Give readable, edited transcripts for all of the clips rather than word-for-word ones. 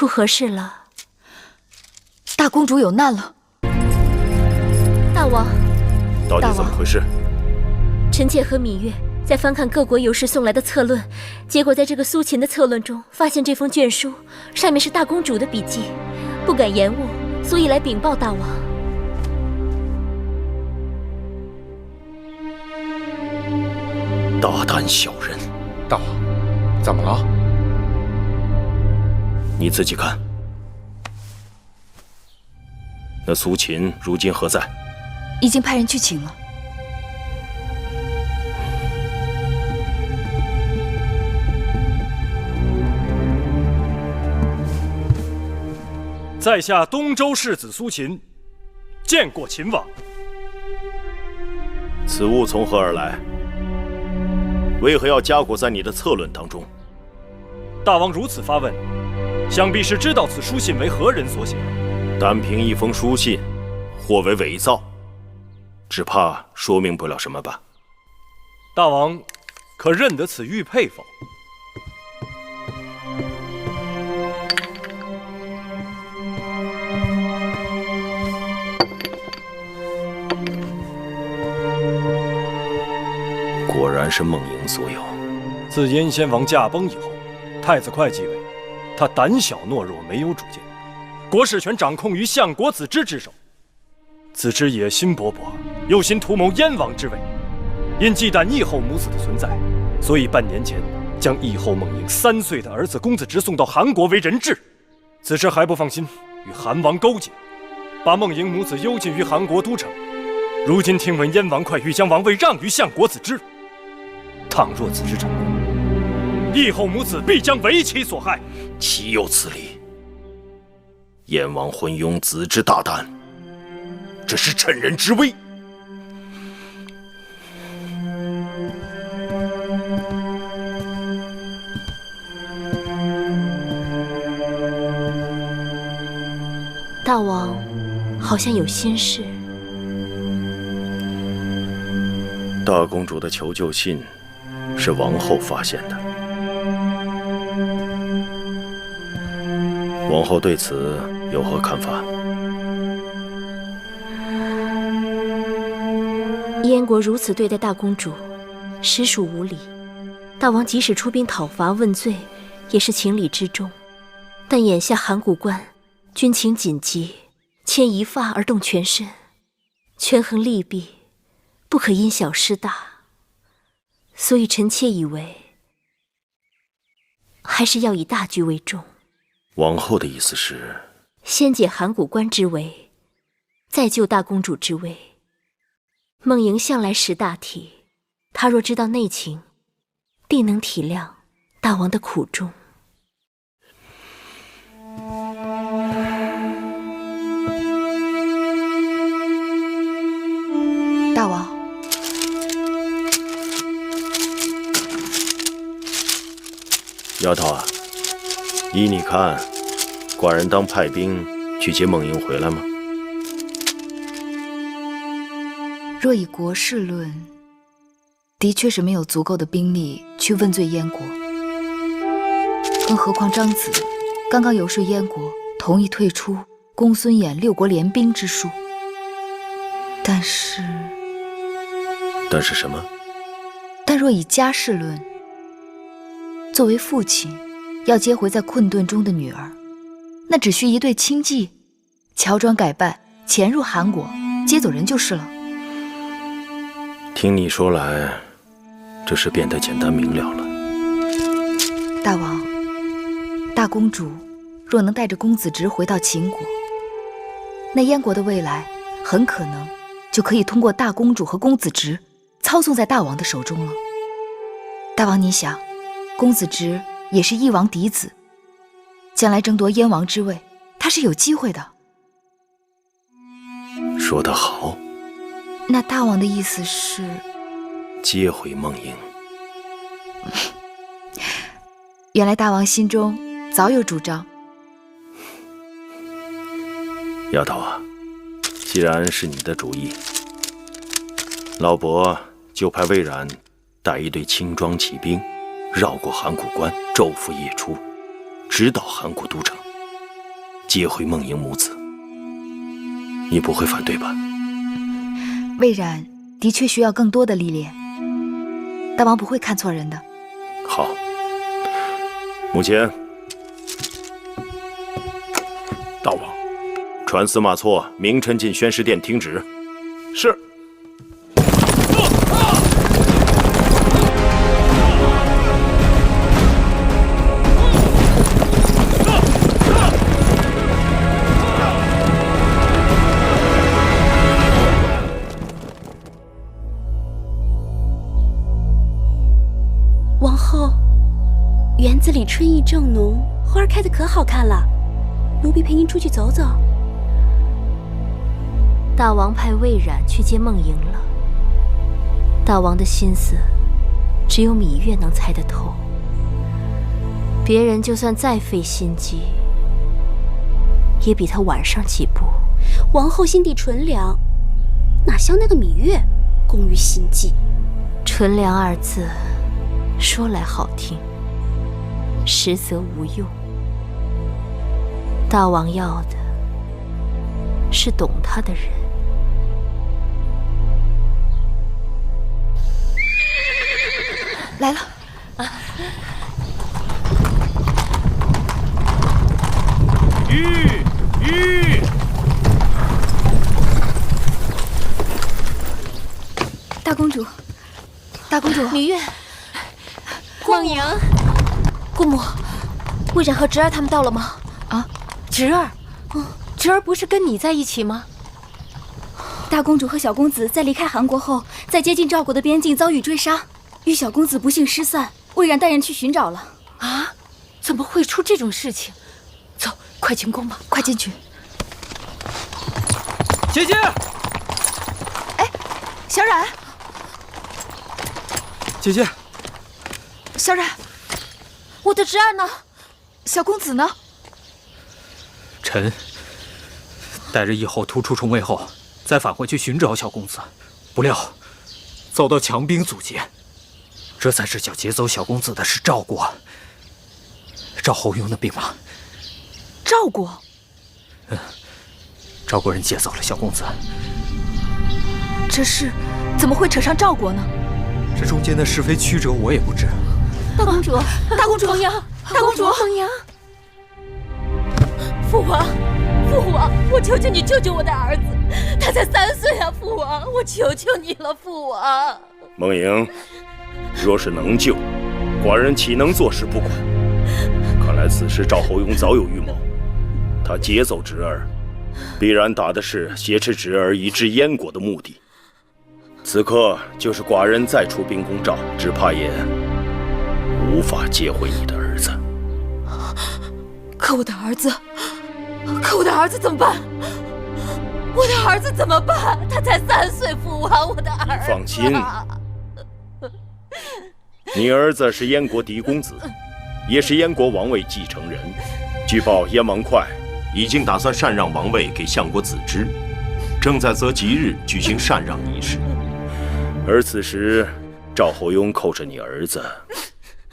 出何事了？大公主有难了！大王，到底怎么回事？臣妾和芈月在翻看各国游士送来的策论，结果在这个苏秦的策论中发现这封卷书，上面是大公主的笔记，不敢延误，所以来禀报大王。大胆小人！大王，怎么了？你自己看。那苏秦如今何在？已经派人去请了。在下东周世子苏秦，见过秦王。此物从何而来？为何要加裹在你的策论当中？大王如此发问，想必是知道此书信为何人所写。单凭一封书信，或为伪造，只怕说明不了什么吧。大王可认得此玉佩否？果然是孟莹所有。自燕先王驾崩以后，太子恪继位，他胆小懦弱，没有主见，国事权掌控于相国子之之手。子之野心勃勃，又心图谋燕王之位，因忌惮义后母子的存在，所以半年前将义后孟莹3岁的儿子公子直送到韩国为人质。此时还不放心，与韩王勾结，把孟莹母子幽禁于韩国都城。如今听闻燕王恪欲将王位让于相国子之，倘若此事成功，义后母子必将为其所害。岂有此理！燕王昏庸，子之大胆，这是趁人之危。大王好像有心事。大公主的求救信是王后发现的，王后对此有何看法？燕国如此对待大公主，实属无礼。大王即使出兵讨伐问罪，也是情理之中。但眼下函谷关军情紧急，牵一发而动全身，权衡利弊，不可因小失大。所以臣妾以为，还是要以大局为重。王后的意思是，先解函谷关之围，再救大公主之位。孟莹向来识大体，她若知道内情，必能体谅大王的苦衷。大王，丫头啊，依你看，寡人当派兵去接孟莹回来吗？若以国事论，的确是没有足够的兵力去问罪燕国。更何况张子刚刚游说燕国同意退出公孙衍6国联兵之术。但是什么？但若以家事论，作为父亲要接回在困顿中的女儿，那只需一对轻骑，乔装改扮潜入韩国，接走人就是了。听你说来，这事变得简单明了了。大王，大公主若能带着公子直回到秦国，那燕国的未来很可能就可以通过大公主和公子直操纵在大王的手中了。大王，你想，公子直也是一王嫡子，将来争夺燕王之位，他是有机会的。说得好。那大王的意思是接回孟莹？原来大王心中早有主张。丫头啊，既然是你的主意，老伯就派魏冉带一队轻装骑兵，绕过函谷关，昼伏夜出，直捣函谷都城。接回梦莹母子，你不会反对吧？魏冉的确需要更多的历练，大王不会看错人的。好，目前，大王，传司马错明晨进宣师殿听旨。是。王后，园子里春意正浓，花儿开得可好看了。奴婢陪您出去走走。大王派魏冉去接梦莹了。大王的心思，只有芈月能猜得透。别人就算再费心机，也比他晚上几步。王后心地纯良，哪像那个芈月，工于心计。纯良二字，说来好听，实则无用。大王要的是懂他的人。来了。玉，大公主，大公主，芈月，梦莹，姑母，魏冉和侄儿他们到了吗？啊，侄儿，侄儿不是跟你在一起吗？大公主和小公子在离开韩国后，在接近赵国的边境遭遇追杀，与小公子不幸失散。魏冉带人去寻找了。啊，怎么会出这种事情？走，快进宫吧，快进去。姐姐，哎，小冉，姐姐，小冉，我的侄儿呢？小公子呢？臣带着义后突出重围后，再返回去寻找小公子，不料遭到强兵阻截。这才知晓劫走小公子的是赵国赵侯雍的兵马。赵国？赵国人劫走了小公子。这事怎么会扯上赵国呢？这中间的是非曲折我也不知。大公主，大公主，梦莹，大公主，梦莹，父王，父王，我求求你救救我的儿子，他才3岁啊！父王，我求求你了，父王。梦莹，若是能救，寡人岂能坐视不管？看来此时赵侯雍早有预谋，他劫走侄儿，必然打的是挟持侄儿以至燕国的目的。此刻就是寡人再出兵攻赵，只怕也无法接回你的儿子。可我的儿子，怎么办？我的儿子怎么办？他才3岁，父王，我的儿子。放心，你儿子是燕国嫡公子，也是燕国王位继承人。据报燕王哙已经打算禅让王位给相国子之，正在择吉日举行禅让仪式。而此时赵侯雍扣着你儿子，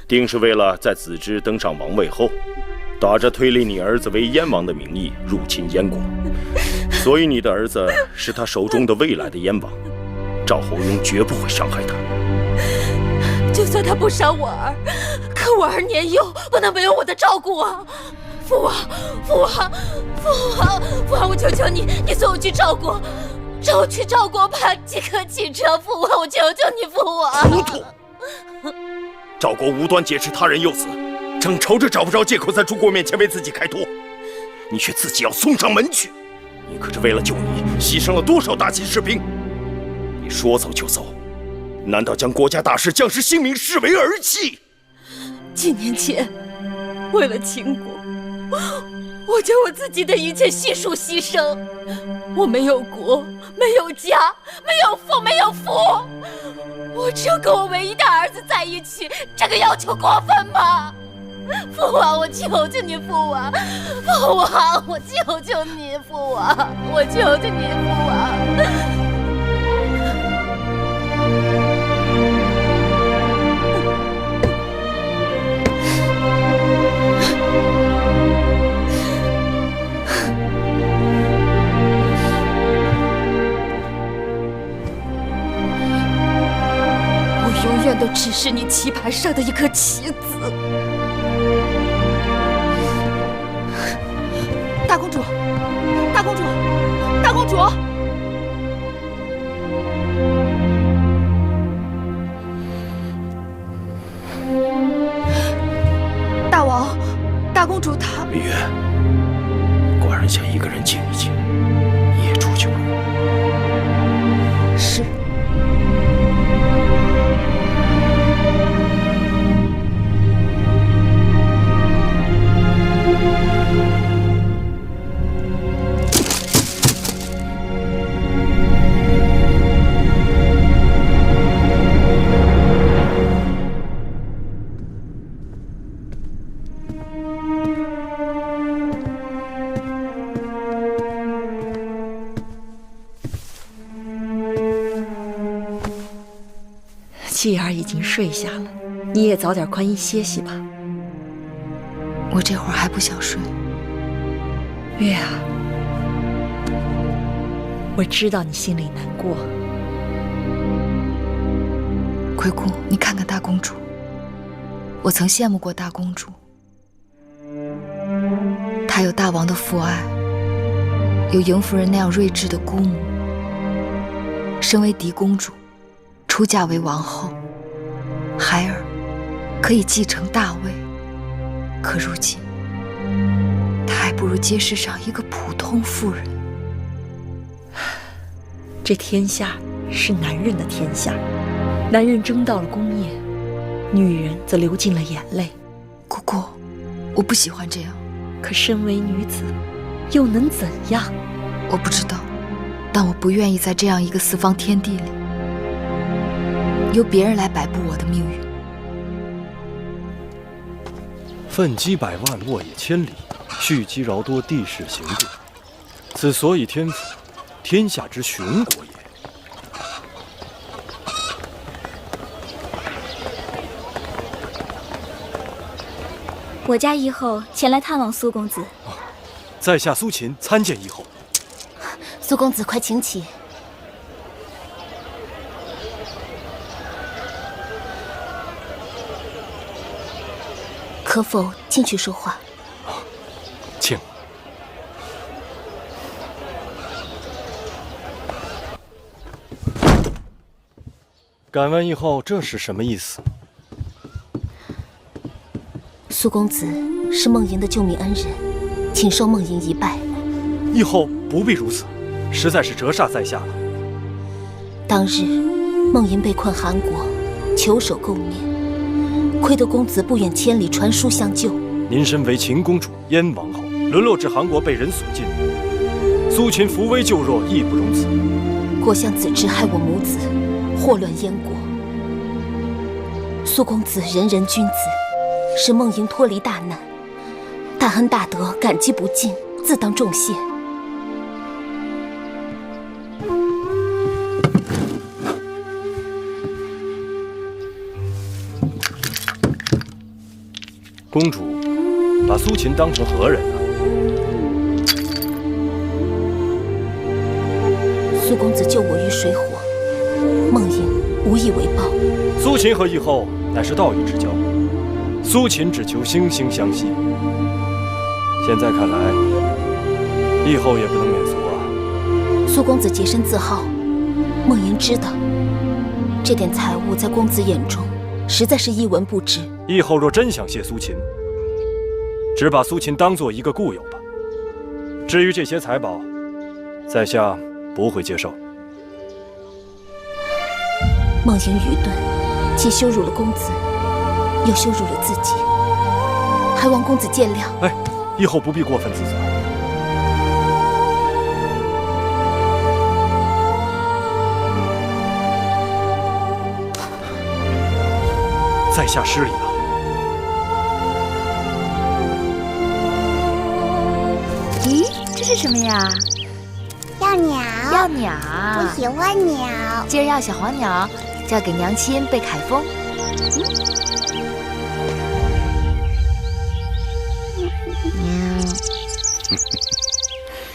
定是为了在子之登上王位后，打着推立你儿子为燕王的名义入侵燕国。所以你的儿子是他手中的未来的燕王，赵侯雍绝不会伤害他。就算他不伤我儿，可我儿年幼，不能没有我的照顾啊！父王，我求求你，你送我去赵国，让我去赵国办几颗汽车，父王，我求求你，父王。糊涂！赵国无端劫持他人幼子，正愁着找不着借口在诸国面前为自己开脱，你却自己要送上门去。你可是为了救你，牺牲了多少大秦士兵？你说走就走，难道将国家大事、将士性命视为儿戏？几年前，为了秦国，我将我自己的一切悉数牺牲。我没有国，没有家，没有父，没有夫，我只有跟我唯一的儿子在一起，这个要求过分吗？父王，我求求你，父王，我求求你，父王，我求求你，父王。都只是你棋盘上的一颗棋子。大公主，大公主，大公主！大王，大公主她……芈月，果然想一个人静一静，你也出去吧。是。继儿已经睡下了，你也早点宽衣歇息吧。我这会儿还不想睡。月啊，我知道你心里难过。葵姑，你看看大公主，我曾羡慕过大公主。她有大王的父爱，有邢夫人那样睿智的姑母。身为嫡公主，出嫁为王后，孩儿可以继承大位。可如今，她还不如街市上一个普通妇人。这天下是男人的天下，男人争到了功业，女人则流尽了眼泪。姑姑，我不喜欢这样。可身为女子，又能怎样？我不知道，但我不愿意在这样一个四方天地里，由别人来摆布我的命运。奋击百万，沃野千里，蓄积饶多，地势行步。此所以天府，天下之雄国也。我家义后前来探望苏公子。在下苏秦参见义后。苏公子，快请起。可否进去说话？请。敢问义后，这是什么意思？苏公子是梦莹的救命恩人，请受梦莹一拜。义后不必如此，实在是折煞在下了。当日梦莹被困韩国，求守垢面，亏得公子不远千里传书相救。您身为秦公主、燕王后，沦落至韩国被人所禁，苏秦扶危救弱，义不容辞。国相子之害我母子，祸乱燕国。苏公子人人君子，使梦莹脱离大难，大恩大德，感激不尽，自当重谢。公主把苏秦当成何人啊？苏公子救我于水火，梦莹无以为报。苏秦和义后乃是道义之交，苏秦只求惺惺相惜。现在看来，义后也不能免俗啊。苏公子洁身自好，梦莹知道，这点财物在公子眼中实在是一文不值。义后若真想谢苏秦，只把苏秦当做一个故友吧。至于这些财宝，在下不会接受。梦莹愚钝，既羞辱了公子，又羞辱了自己，还望公子见谅。哎，义后不必过分自责。在下失礼了。咦，这是什么呀？要鸟，要鸟。我喜欢鸟。今儿要小黄鸟，交给娘亲贝凯风。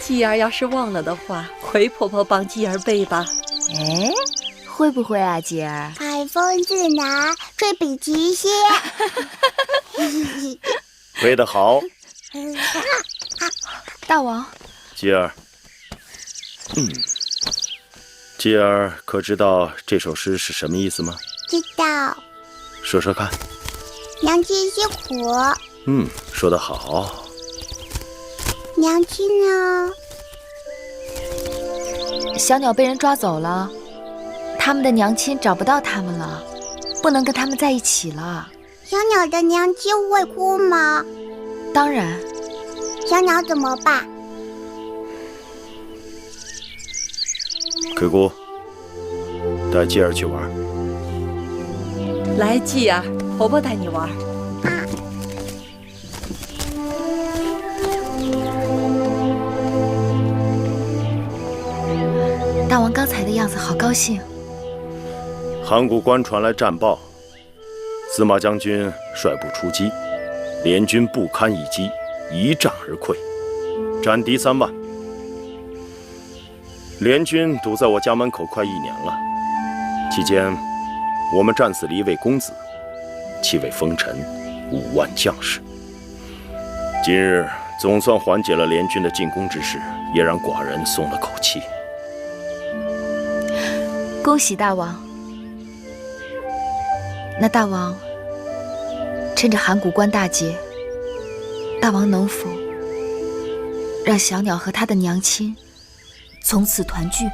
继儿要是忘了的话，葵婆婆帮继儿背吧。哎，会不会啊，姐儿？凯风，疯子呢，吹比吉些。吹得好，大王。吉儿。吉儿可知道这首诗是什么意思吗？知道。说说看。娘亲辛苦。说得好。娘亲呢？小鸟被人抓走了，他们的娘亲找不到他们了，不能跟他们在一起了。小鸟的娘亲会哭吗？当然。小鸟怎么办？鬼姑，带吉儿去玩。来，继儿，婆婆带你玩。大王刚才的样子好高兴。函谷关传来战报，司马将军率部出击，联军不堪一击，一战而溃，斩敌3万。联军堵在我家门口快1年了，期间我们战死了1位公子，7位封臣，5万将士。今日总算缓解了联军的进攻之势，也让寡人松了口气。恭喜大王。那大王，趁着函谷关大捷，大王能否让小鸟和他的娘亲从此团聚？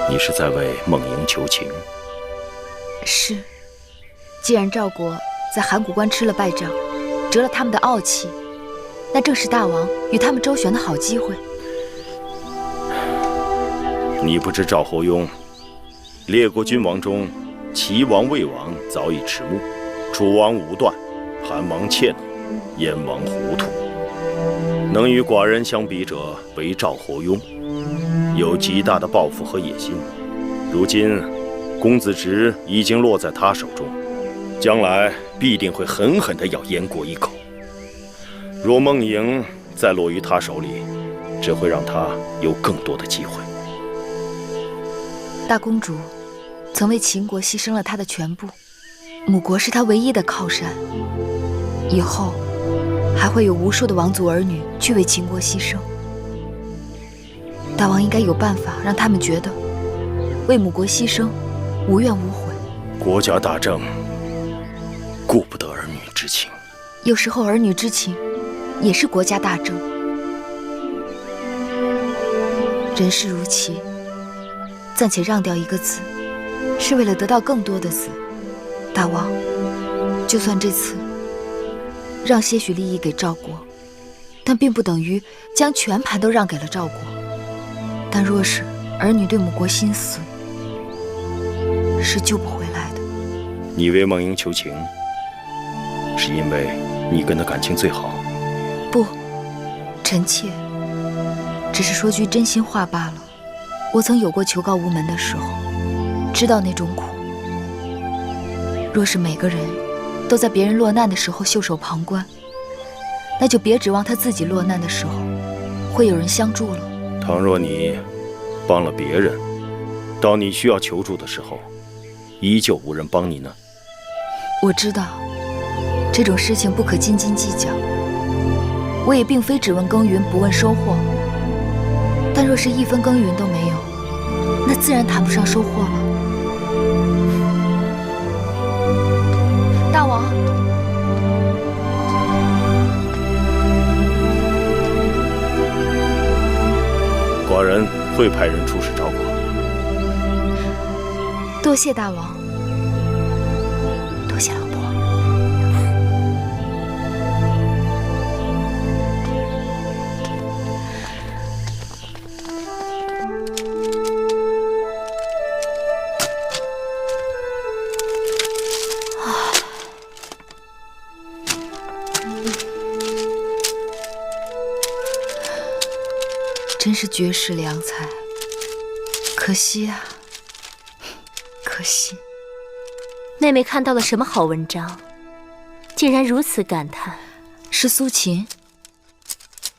你是在为梦莹求情？是。既然赵国在函谷关吃了败仗，折了他们的傲气，那正是大王与他们周旋的好机会。你不知赵侯雍，列国君王中，齐王、魏王早已迟暮，楚王无断，韩王怯懦，燕王糊涂。能与寡人相比者，为赵侯雍，有极大的抱负和野心。如今，公子职已经落在他手中，将来必定会狠狠地咬燕国一口。若梦莹再落于他手里，只会让他有更多的机会。大公主曾为秦国牺牲了她的全部，母国是她唯一的靠山。以后还会有无数的王族儿女去为秦国牺牲。大王应该有办法让他们觉得为母国牺牲无怨无悔。国家大政，顾不得儿女之情。有时候儿女之情也是国家大政。人世如棋，暂且让掉一个子，是为了得到更多的子。大王，就算这次让些许利益给赵国，但并不等于将全盘都让给了赵国。但若是儿女对母国心死，是救不回来的。你为梦莹求情，是因为你跟她感情最好？不，臣妾只是说句真心话罢了。我曾有过求告无门的时候，知道那种苦。若是每个人都在别人落难的时候袖手旁观，那就别指望他自己落难的时候会有人相助了。倘若你帮了别人，到你需要求助的时候，依旧无人帮你呢？我知道这种事情不可斤斤计较，我也并非只问耕耘不问收获。但若是一分耕耘都没有，那自然谈不上收获了。大王，寡人会派人出使赵国。多谢大王，多谢老婆。真是绝世良才，可惜啊，可惜。妹妹看到了什么好文章，竟然如此感叹？是苏秦。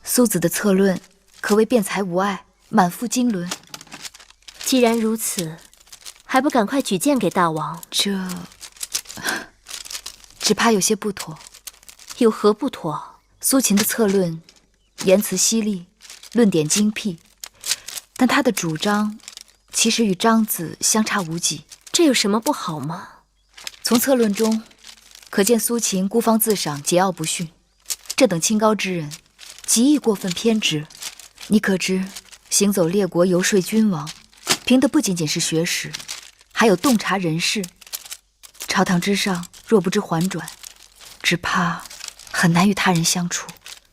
苏子的策论可谓辩才无碍，满腹经纶。既然如此，还不赶快举荐给大王？这只怕有些不妥。有何不妥？苏秦的策论言辞犀利，论点精辟，但他的主张其实与张子相差无几。这有什么不好吗？从策论中可见苏秦孤芳自赏，桀骜不驯，这等清高之人极易过分偏执。你可知行走列国游说君王，凭的不仅仅是学识，还有洞察人事。朝堂之上若不知缓转，只怕很难与他人相处。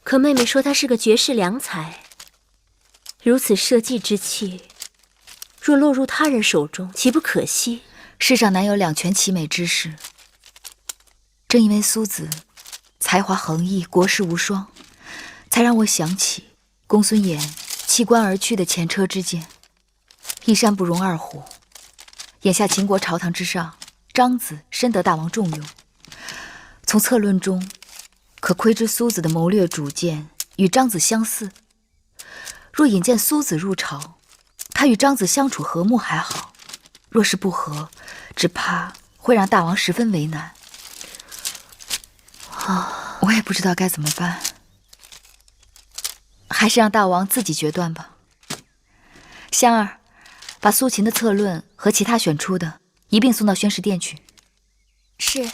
可妹妹说他是个绝世良才，如此社稷之气，若落入他人手中，岂不可惜？世上难有两全其美之事。正因为苏子才华横溢，国士无双，才让我想起公孙衍弃官而去的前车之鉴。一山不容二虎，眼下秦国朝堂之上，张子深得大王重用。从策论中可窥知苏子的谋略主见与张子相似。若引荐苏子入朝，他与张子相处和睦还好，若是不和，只怕会让大王十分为难。我也不知道该怎么办，还是让大王自己决断吧。香儿，把苏秦的策论和其他选出的一并送到宣誓殿去。是。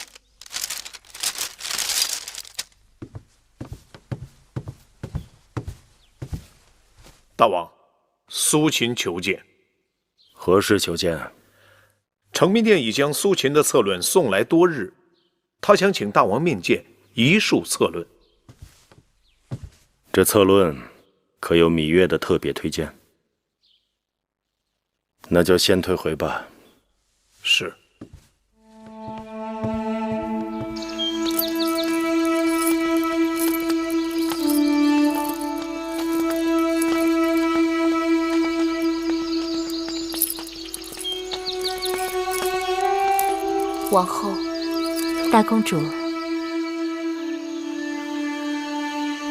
大王，苏秦求见。何事求见？承明殿已将苏秦的策论送来多日，他想请大王面见，一述策论。这策论可有芈月的特别推荐？那就先退回吧。是。王后，大公主，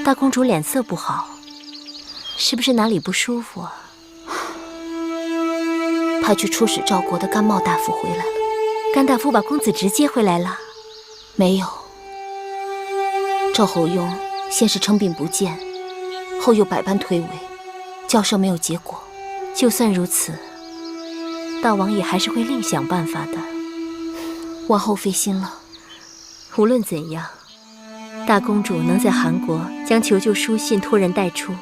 大公主脸色不好，是不是哪里不舒服啊？派去出使赵国的甘茂大夫回来了。甘大夫把公子直接回来了？没有。赵侯雍先是称病不见，后又百般推诿，交涉没有结果。就算如此，大王也还是会另想办法的。王后费心了。无论怎样，大公主能在韩国将求救书信托人带出，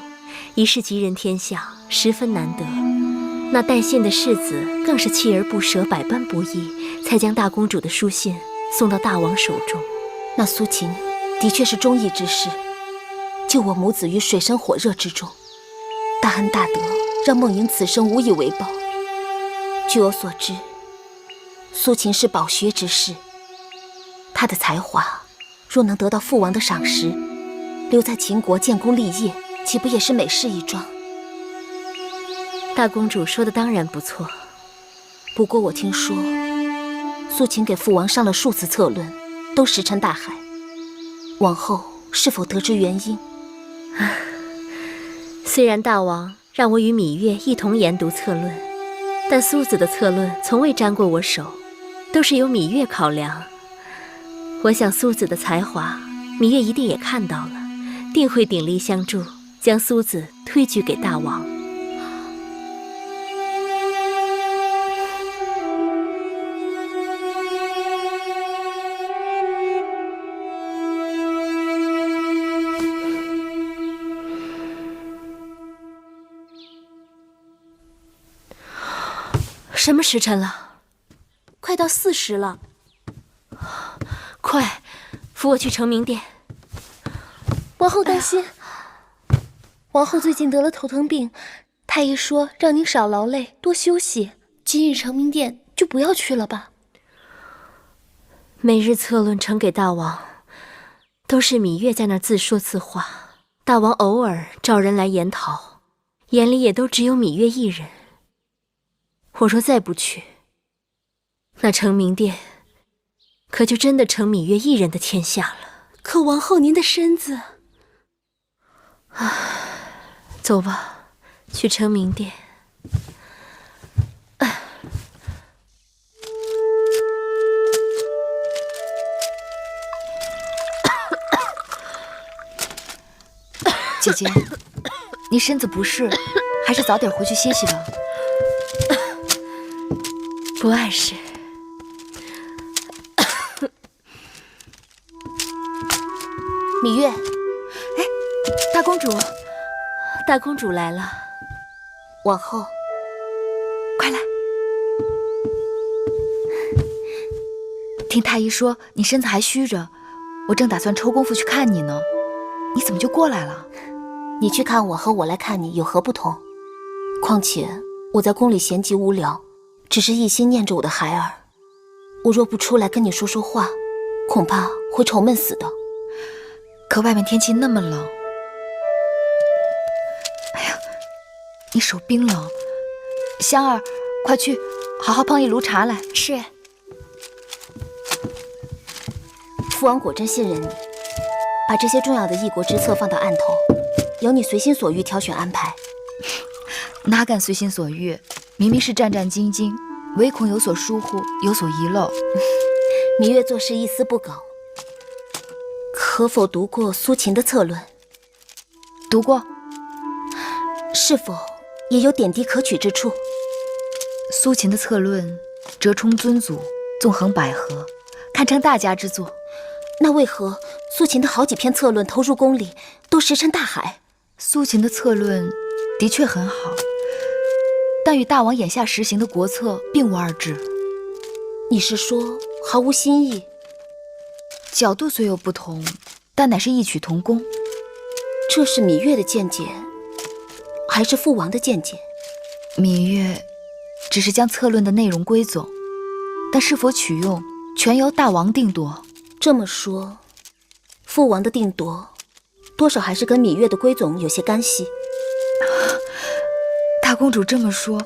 一世吉人天下，十分难得。那带信的世子更是锲而不舍，百般不易，才将大公主的书信送到大王手中。那苏秦的确是忠义之士，救我母子于水深火热之中，大恩大德，让梦莹此生无以为报。据我所知，苏秦是饱学之士，他的才华若能得到父王的赏识，留在秦国建功立业，岂不也是美事一桩？大公主说的当然不错，不过我听说苏秦给父王上了数次策论，都石沉大海。王后是否得知原因？虽然大王让我与芈月一同研读策论，但苏子的策论从未沾过我手，都是由芈月考量。我想苏子的才华，芈月一定也看到了，定会鼎力相助，将苏子推举给大王。什么时辰了？快到4时了。快，扶我去承明殿。王后担心，王后最近得了头疼病，太医说让您少劳累，多休息。今日承明殿就不要去了吧。每日策论呈给大王，都是芈月在那自说自话，大王偶尔找人来研讨，眼里也都只有芈月一人。我若再不去，那承明殿可就真的成芈月一人的天下了。可王后您的身子……走吧，去承明殿。姐姐，你身子不适，还是早点回去歇息吧。不碍事。芈月，哎，大公主，大公主来了，往后，快来。听太医说你身子还虚着，我正打算抽功夫去看你呢，你怎么就过来了？你去看我和我来看你有何不同？况且我在宫里闲极无聊，只是一心念着我的孩儿。我若不出来跟你说说话，恐怕会愁闷死的。可外面天气那么冷，哎呀，你手冰冷。香儿，快去，好好烹一炉茶来。是。父王果真信任你，把这些重要的异国之策放到案头，由你随心所欲挑选安排。哪敢随心所欲？明明是战战兢兢，唯恐有所疏忽，有所遗漏。芈月做事一丝不苟。可否读过苏秦的策论？读过。是否也有点滴可取之处？苏秦的策论折冲尊祖，纵横捭阖，堪称大家之作。那为何苏秦的好几篇策论投入宫里，都石沉大海？苏秦的策论的确很好，但与大王眼下实行的国策并无二致。你是说毫无新意？角度虽有不同，但乃是异曲同工。这是芈月的见解，还是父王的见解？芈月只是将策论的内容归总，但是否取用，全由大王定夺。这么说，父王的定夺，多少还是跟芈月的归总有些干系。大公主这么说，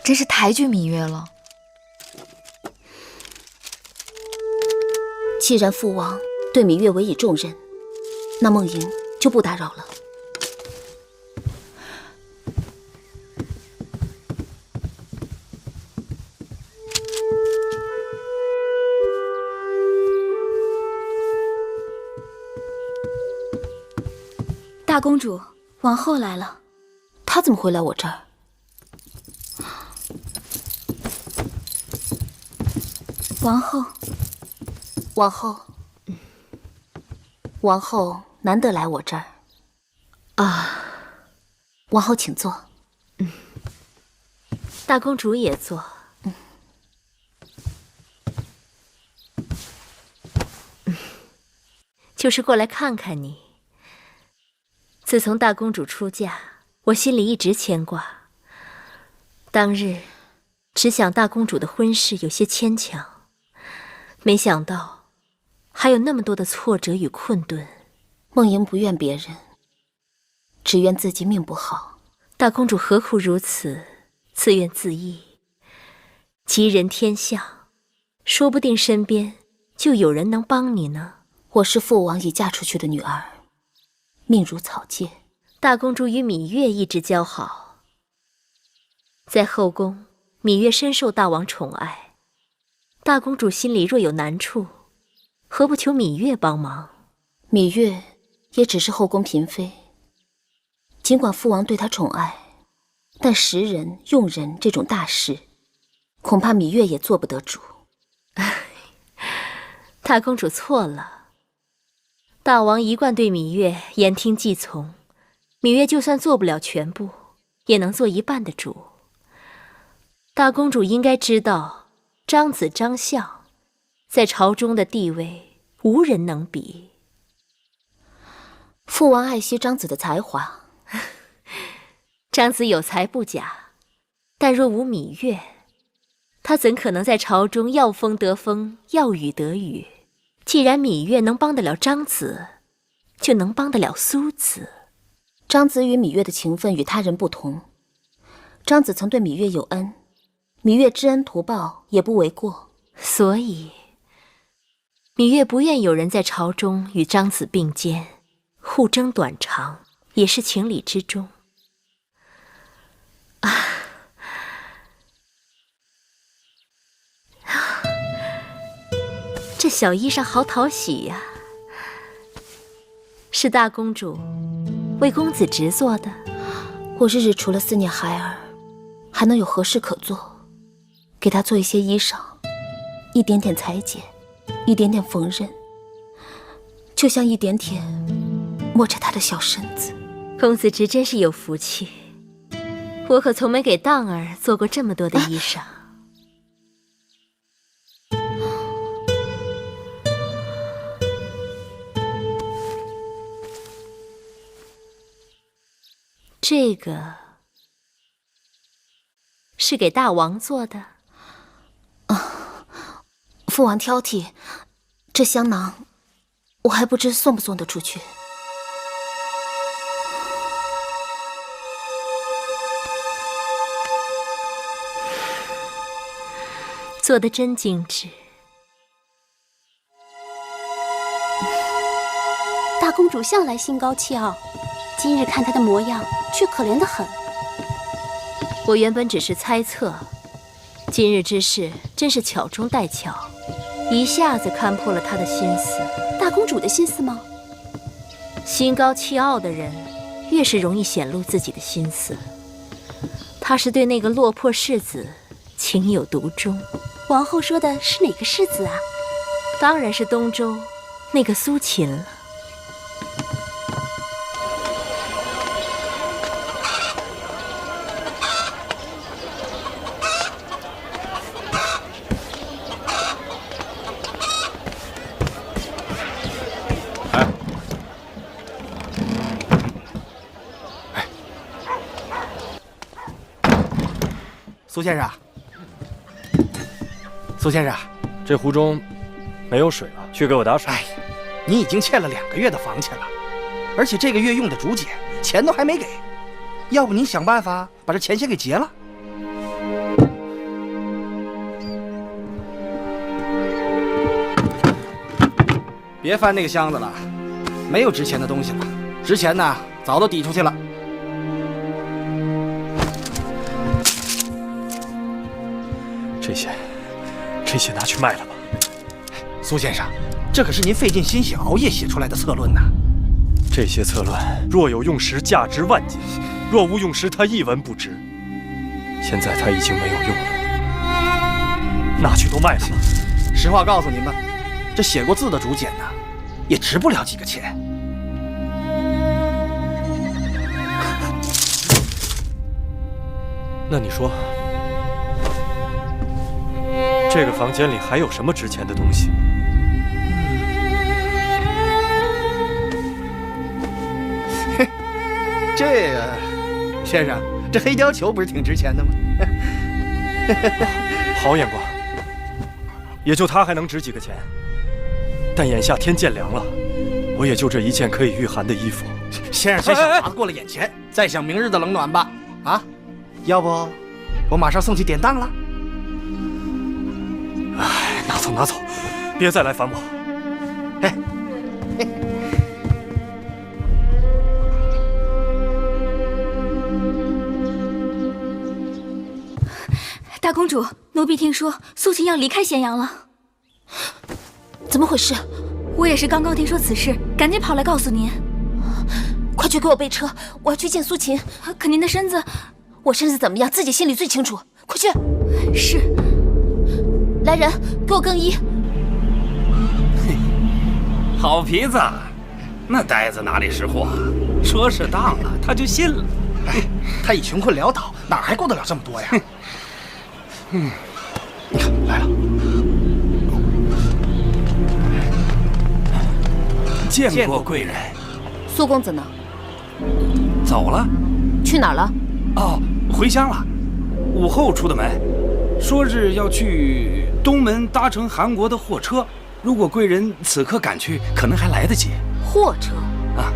真是抬举芈月了。既然父王对芈月委以重任，那梦莹就不打扰了。大公主，王后来了。她怎么会来我这儿？王后。王后难得来我这儿啊，王后请坐。大公主也坐。就是过来看看你。自从大公主出嫁，我心里一直牵挂。当日只想大公主的婚事有些牵强，没想到还有那么多的挫折与困顿。梦莹不怨别人，只怨自己命不好。大公主何苦如此自怨自艾？吉人天相，说不定身边就有人能帮你呢。我是父王已嫁出去的女儿，命如草芥。大公主与芈月一直交好，在后宫，芈月深受大王宠爱。大公主心里若有难处，何不求芈月帮忙？芈月也只是后宫嫔妃，尽管父王对她宠爱，但识人用人这种大事，恐怕芈月也做不得主。大公主错了。大王一贯对芈月言听计从，芈月就算做不了全部，也能做一半的主。大公主应该知道，张子张相在朝中的地位无人能比。父王爱惜张子的才华，张子有才不假，但若无芈月，他怎可能在朝中要风得风，要雨得雨？既然芈月能帮得了张子，就能帮得了苏子。张子与芈月的情分与他人不同，张子曾对芈月有恩，芈月知恩图报也不为过。所以芈月不愿有人在朝中与张子并肩，互争短长，也是情理之中。这小衣裳好讨喜呀，是大公主为公子侄做的。我日日除了思念孩儿，还能有何事可做？给他做一些衣裳，一点点裁剪，一点点缝纫，就像一点点摸着他的小身子。公子侄真是有福气，我可从没给当儿做过这么多的衣裳。这个是给大王做的。父王挑剔，这香囊我还不知送不送得出去。做得真精致。大公主向来心高气傲，今日看她的模样，却可怜得很。我原本只是猜测，今日之事真是巧中带巧，一下子看破了她的心思。大公主的心思吗？心高气傲的人，越是容易显露自己的心思。她是对那个落魄世子情有独钟。王后说的是哪个世子啊？当然是东周那个苏秦了。苏先生，苏先生，这壶中没有水了，去给我打水。你已经欠了2个月的房钱了，而且这个月用的竹简钱都还没给，要不您想办法把这钱先给结了。别翻那个箱子了，没有值钱的东西了，值钱的早都抵出去了。这些拿去卖了吧。苏先生，这可是您费尽心血熬夜写出来的策论呐。这些策论若有用时，价值万金；若无用时，他一文不值。现在他已经没有用了，拿去都卖了吧。实话告诉您吧，这写过字的竹简呢，也值不了几个钱。那你说，这个房间里还有什么值钱的东西？这个，先生，这黑貂裘不是挺值钱的吗？好眼光，也就它还能值几个钱。但眼下天渐凉了，我也就这一件可以御寒的衣服。先生先想法子过了眼前，再想明日的冷暖吧。啊，要不我马上送去典当了。哎，拿走拿走，别再来烦我。哎，大公主，奴婢听说苏秦要离开咸阳了，怎么回事？我也是刚刚听说此事，赶紧跑来告诉您。快去给我备车，我要去见苏秦。可您的身子，我身子怎么样，自己心里最清楚。快去！是。来人，给我更衣。好皮子，那呆子哪里识货？说是当了，他就信了。哎，他已穷困潦倒，哪还顾得了这么多呀？你看来了。见过贵人。苏公子呢？走了。去哪儿了？哦，回乡了。午后出的门，说是要去东门搭乘韩国的货车。如果贵人此刻赶去，可能还来得及。货车？啊。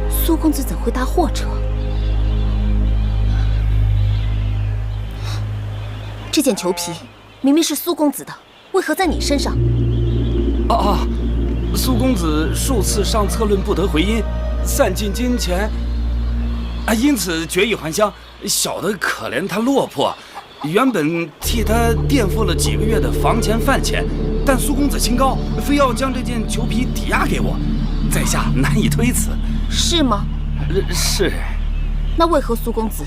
苏公子怎会搭货车？这件裘皮明明是苏公子的，为何在你身上？苏公子数次上策论不得回音，散尽金钱，因此决意还乡。小的可怜他落魄，原本替他垫付了几个月的房钱饭钱，但苏公子清高，非要将这件裘皮抵押给我，在下难以推辞。是吗？是。那为何苏公子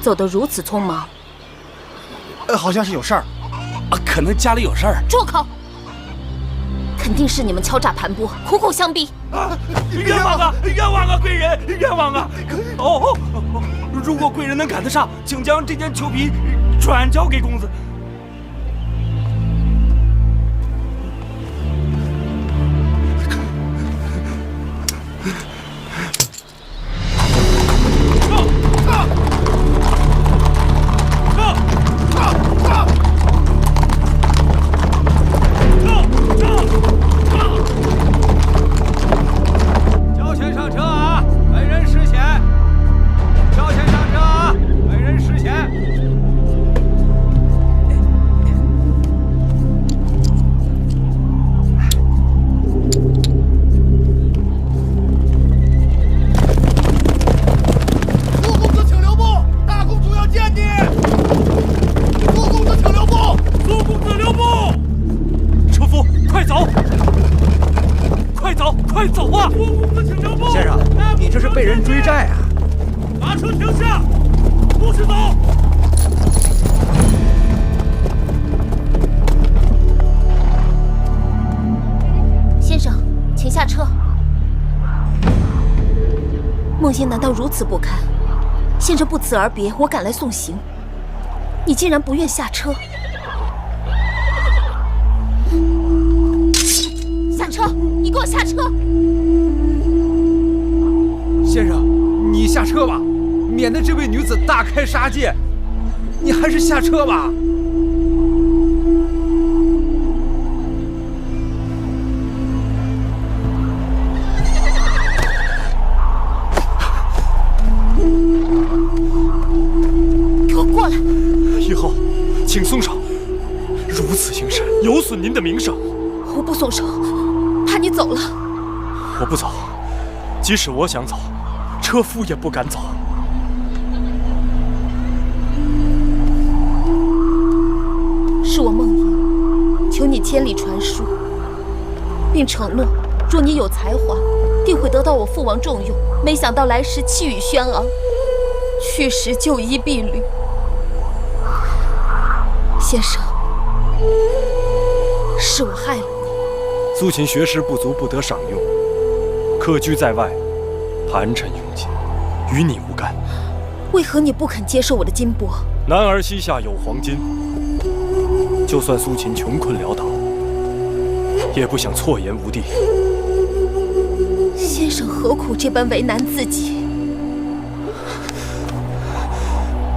走得如此匆忙？好像是有事儿。可能家里有事儿。住口！肯定是你们敲诈盘剥，苦苦相逼。冤枉啊！冤枉啊！贵人，冤枉啊！如果贵人能赶得上，请将这件裘皮转交给公子。孟英难道如此不堪？先生不辞而别，我赶来送行，你竟然不愿下车？下车！你给我下车！先生，你下车吧，免得这位女子大开杀戒。你还是下车吧。请松手！如此行事，有损您的名声。我不松手，怕你走了。我不走，即使我想走，车夫也不敢走。是我梦萦，求你千里传书，并承诺，若你有才华，定会得到我父王重用。没想到来时气宇轩昂，去时就衣敝履。先生，是我害了你。苏秦学识不足，不得赏用，客居在外，盘缠用尽，与你无干。为何你不肯接受我的金帛？男儿膝下有黄金，就算苏秦穷困潦倒，也不想错言无地。先生何苦这般为难自己？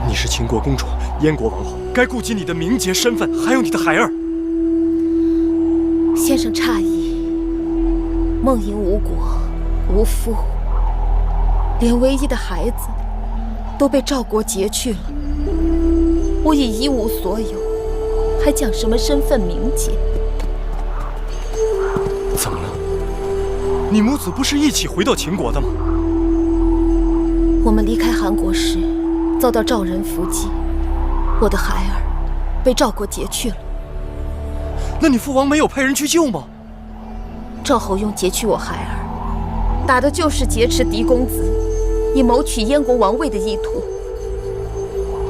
你是秦国公主，燕国王后，该顾及你的名节身份，还有你的孩儿。先生诧异，梦萦无国无父，连唯一的孩子都被赵国劫去了。我已一无所有，还讲什么身份名节？怎么了？你母子不是一起回到秦国的吗？我们离开韩国时，遭到赵人伏击，我的孩儿被赵国劫去了。那你父王没有派人去救吗？赵侯用劫去我孩儿，打的就是劫持嫡公子，以谋取燕国王位的意图。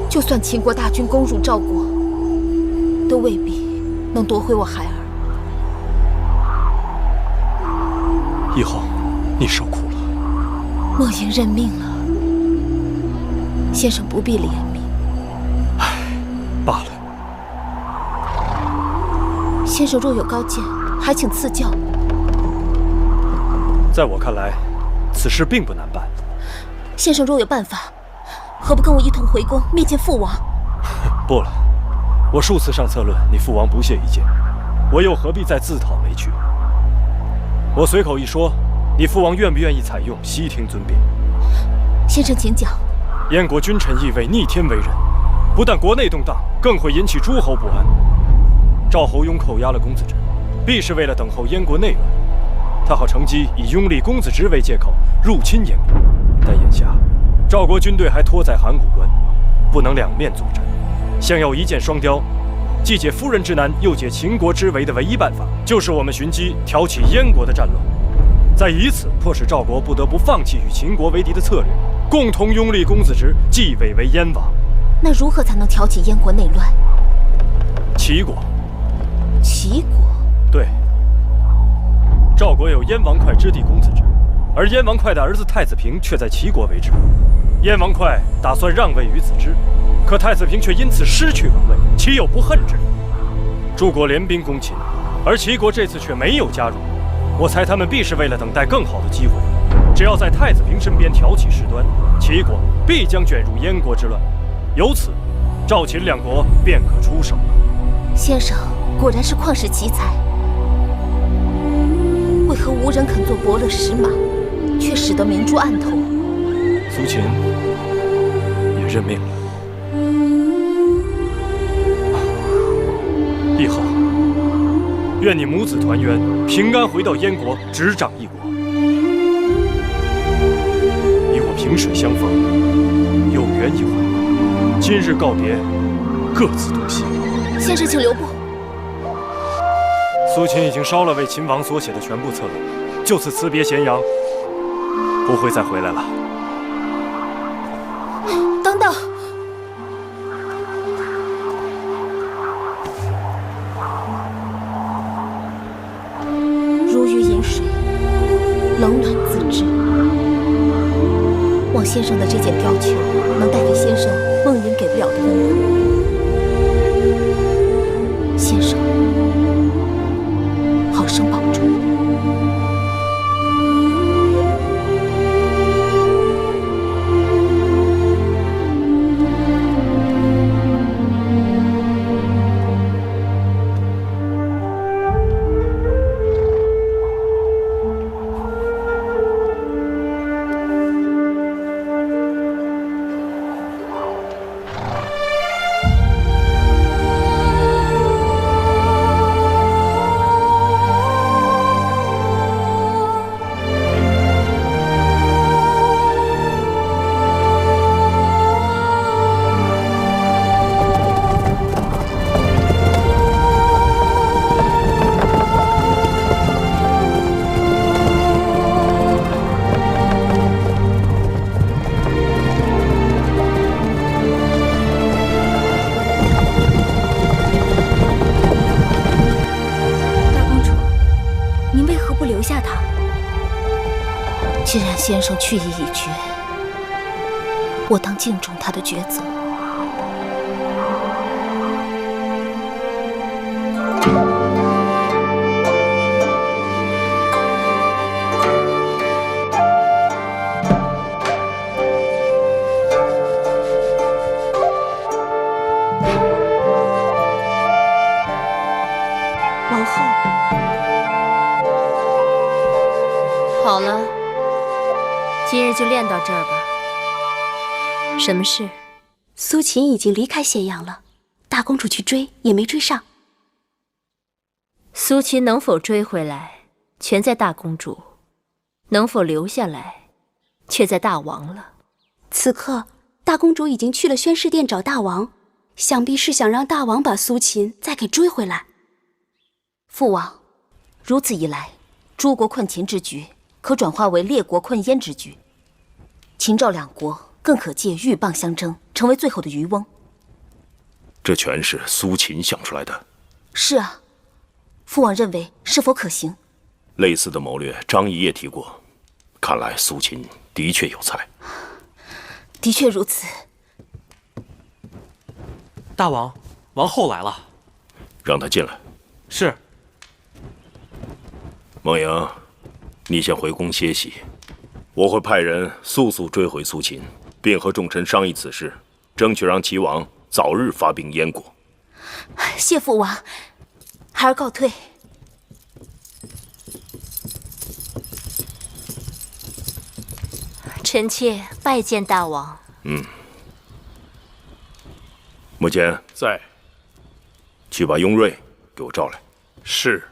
就算秦国大军攻入赵国，都未必能夺回我孩儿。以后你受苦了。梦萦认命了，先生不必怜悯。唉，罢了。先生若有高见，还请赐教。在我看来，此事并不难办。先生若有办法，何不跟我一同回宫面见父王？不了，我数次上策论，你父王不屑一见，我又何必再自讨没趣？我随口一说，你父王愿不愿意采用，悉听尊便。先生请讲。燕国君臣意味逆天为人，不但国内动荡，更会引起诸侯不安。赵侯雍扣押了公子侄，必是为了等候燕国内乱，他好乘机以拥立公子侄为借口入侵燕国。但眼下，赵国军队还拖在函谷关，不能两面作战，想要一箭双雕，既解夫人之难，又解秦国之围的唯一办法，就是我们寻机挑起燕国的战乱，再以此迫使赵国不得不放弃与秦国为敌的策略，共同拥立公子直继位为燕王。那如何才能挑起燕国内乱？齐国。齐国？对。赵国有燕王哙之弟公子直，而燕王哙的儿子太子平却在齐国为质。燕王哙打算让位于子之，可太子平却因此失去王位，岂有不恨之理？诸国联兵攻秦，而齐国这次却没有加入。我猜他们必是为了等待更好的机会。只要在太子平身边挑起事端，齐国必将卷入燕国之乱，由此赵秦两国便可出手了。先生果然是旷世奇才，为何无人肯做伯乐石马，却使得明珠暗投？苏秦也认命了。帝后，愿你母子团圆，平安回到燕国，执掌一国。你我萍水相逢，有缘一回，今日告别，各自东西。先生，请留步。苏秦已经烧了为秦王所写的全部策论，就此辞别咸阳，不会再回来了。等等，如鱼饮水，冷暖自知。望先生的这件貂裘能带给先生梦云给不了的温暖。先生，好生保重。既然先生去意已决，我当敬重他的抉择。王后，好了。今日就练到这儿吧。什么事？苏秦已经离开咸阳了，大公主去追也没追上。苏秦能否追回来，全在大公主；能否留下来，却在大王了。此刻，大公主已经去了宣室殿找大王，想必是想让大王把苏秦再给追回来。父王，如此一来，诸国困秦之局可转化为列国困燕之局，秦赵两国更可借鹬蚌相争，成为最后的渔翁。这全是苏秦想出来的。是啊，父王认为是否可行？类似的谋略，张仪也提过。看来苏秦的确有才。的确如此。大王，王后来了。让他进来。是。孟莹，你先回宫歇息，我会派人速速追回苏秦，并和众臣商议此事，争取让齐王早日发兵燕国。谢父王，孩儿告退。臣妾拜见大王。穆坚在，去把雍瑞给我召来。是。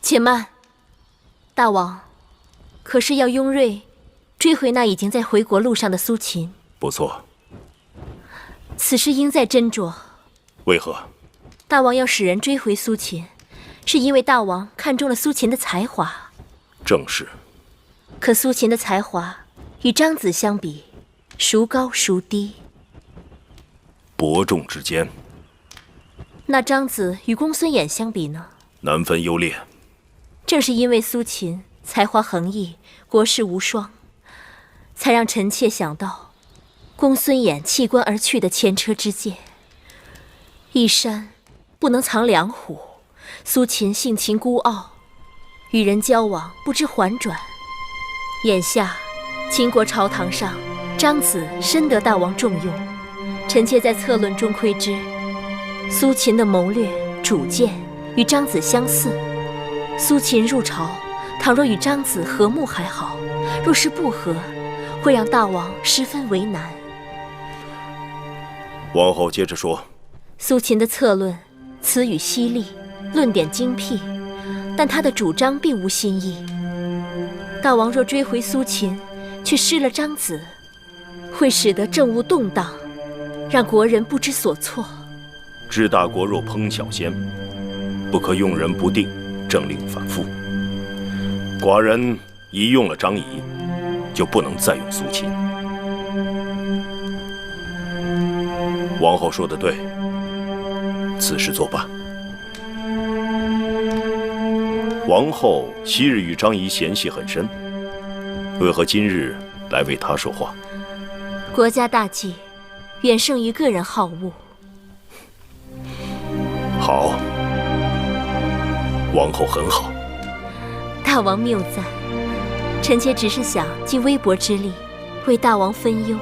且慢，大王，可是要雍瑞追回那已经在回国路上的苏秦？不错。此事应在斟酌。为何？大王要使人追回苏秦，是因为大王看中了苏秦的才华。正是。可苏秦的才华与张子相比，孰高孰低？伯仲之间。那张子与公孙衍相比呢？难分优劣。正是因为苏秦才华横溢，国士无双，才让臣妾想到公孙衍弃官而去的前车之鉴。一山不能藏两虎，苏秦性情孤傲，与人交往不知缓转。眼下秦国朝堂上，张子深得大王重用，臣妾在策论中窥知，苏秦的谋略主见与张子相似。苏秦入朝，倘若与张子和睦还好，若是不和，会让大王十分为难。王后接着说。苏秦的策论词语犀利，论点精辟，但他的主张并无新意。大王若追回苏秦，却失了张子，会使得政务动荡，让国人不知所措。治大国若烹小鲜，不可用人不定，政令反复。寡人一用了张仪，就不能再用苏秦。王后说得对，此事作罢。王后昔日与张仪嫌隙很深，为何今日来为他说话？国家大计，远胜于个人好恶。好，王后很好。大王谬赞，臣妾只是想尽微薄之力，为大王分忧。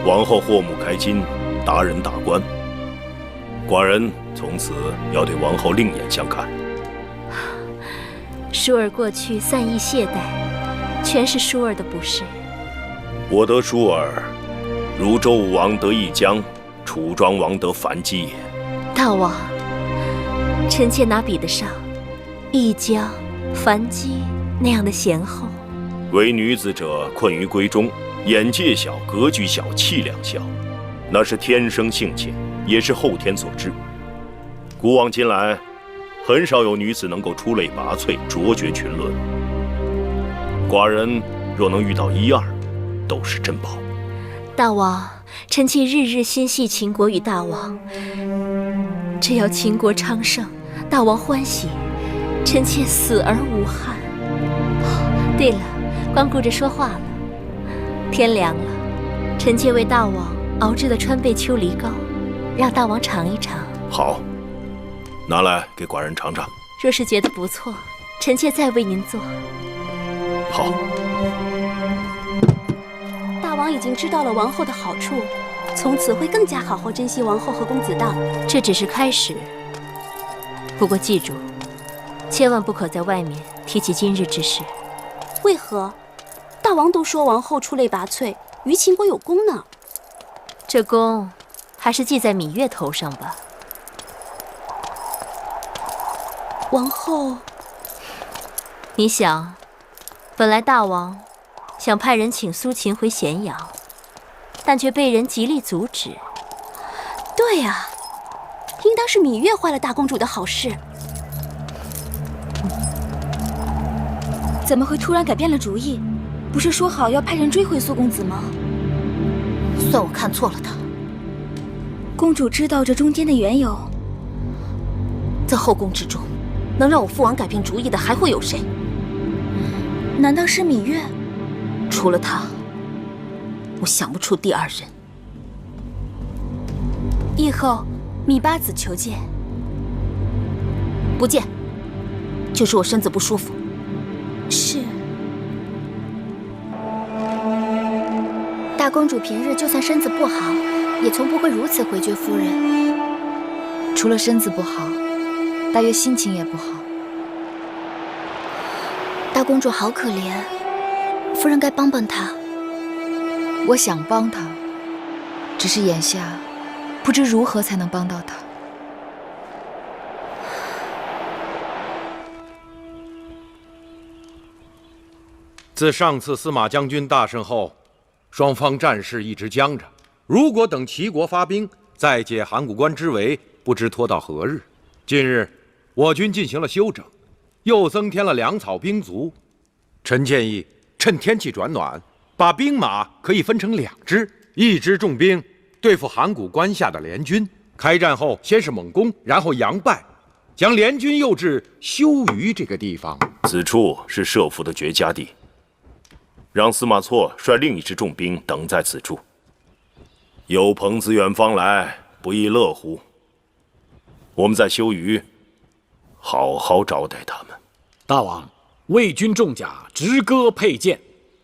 王后祸目开金，达人大官，寡人从此要对王后另眼相看。舒儿过去散逸懈怠，全是舒儿的不是。我得舒儿，如周武王得一江，楚庄王得樊姬也。大王，臣妾哪比得上一江、樊姬那样的贤后？为女子者，困于闺中，眼界小，格局小，气量小，那是天生性情，也是后天所致。古往今来，很少有女子能够出类拔萃，卓绝群伦。寡人若能遇到一二，都是珍宝。大王，臣妾日日心系秦国与大王，只要秦国昌盛，大王欢喜，臣妾死而无憾。对了，光顾着说话了。天凉了，臣妾为大王熬制的川贝秋梨膏，让大王尝一尝。好，拿来给寡人尝尝。若是觉得不错，臣妾再为您做。好。大王已经知道了王后的好处，从此会更加好好珍惜王后和公子荡。这只是开始，不过记住，千万不可在外面提起今日之事。为何？大王都说王后出类拔萃，于秦国有功呢。这功还是记在芈月头上吧。王后，你想，本来大王想派人请苏秦回咸阳，但却被人极力阻止。对呀，应当是芈月坏了大公主的好事。怎么会突然改变了主意？不是说好要派人追回苏公子吗？算我看错了他。公主知道这中间的缘由？在后宫之中，能让我父王改变主意的还会有谁？难道是芈月？除了她，我想不出第二人。议后，芈八子求见。不见，就是我身子不舒服。是。大公主平日就算身子不好，也从不会如此回绝夫人。除了身子不好，大约心情也不好。大公主好可怜，夫人该帮帮她。我想帮她，只是眼下不知如何才能帮到她。自上次司马将军大胜后，双方战事一直僵着。如果等齐国发兵，再解函谷关之围，不知拖到何日。近日，我军进行了休整，又增添了粮草兵卒。臣建议趁天气转暖，把兵马可以分成2支，一支重兵对付函谷关下的联军。开战后，先是猛攻，然后佯败，将联军诱至修鱼这个地方。此处是设伏的绝佳地，让司马错率另一支重兵等在此处。有朋自远方来，不亦乐乎？我们在修鱼，好好招待他们。大王，魏军重甲直戈佩剑，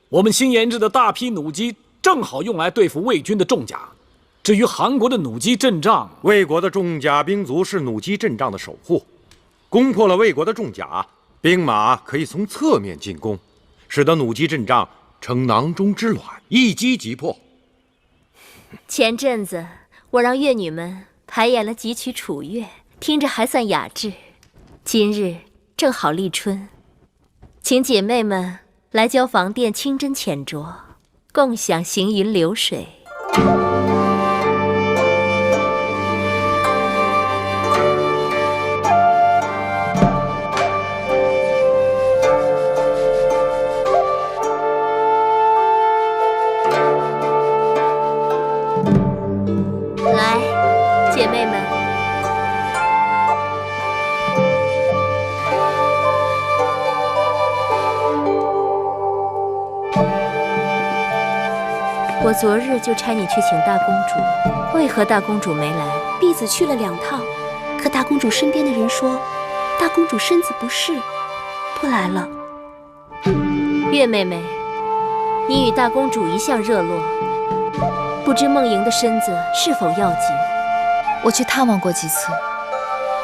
我们新研制的大批弩机正好用来对付魏军的重甲。至于韩国的弩机阵仗，魏国的重甲兵卒是弩机阵仗的守护，攻破了魏国的重甲，兵马可以从侧面进攻，使得弩机阵仗成囊中之卵，一击即破。前阵子我让乐女们排演了几曲楚乐，听着还算雅致。今日正好立春，请姐妹们来交房殿清真浅酌，共享行云流水。来，姐妹们，我昨日就差你去请大公主，为何大公主没来？婢子去了2趟，可大公主身边的人说，大公主身子不适，不来了。月妹妹，你与大公主一向热络，不知梦莹的身子是否要紧？我去探望过几次，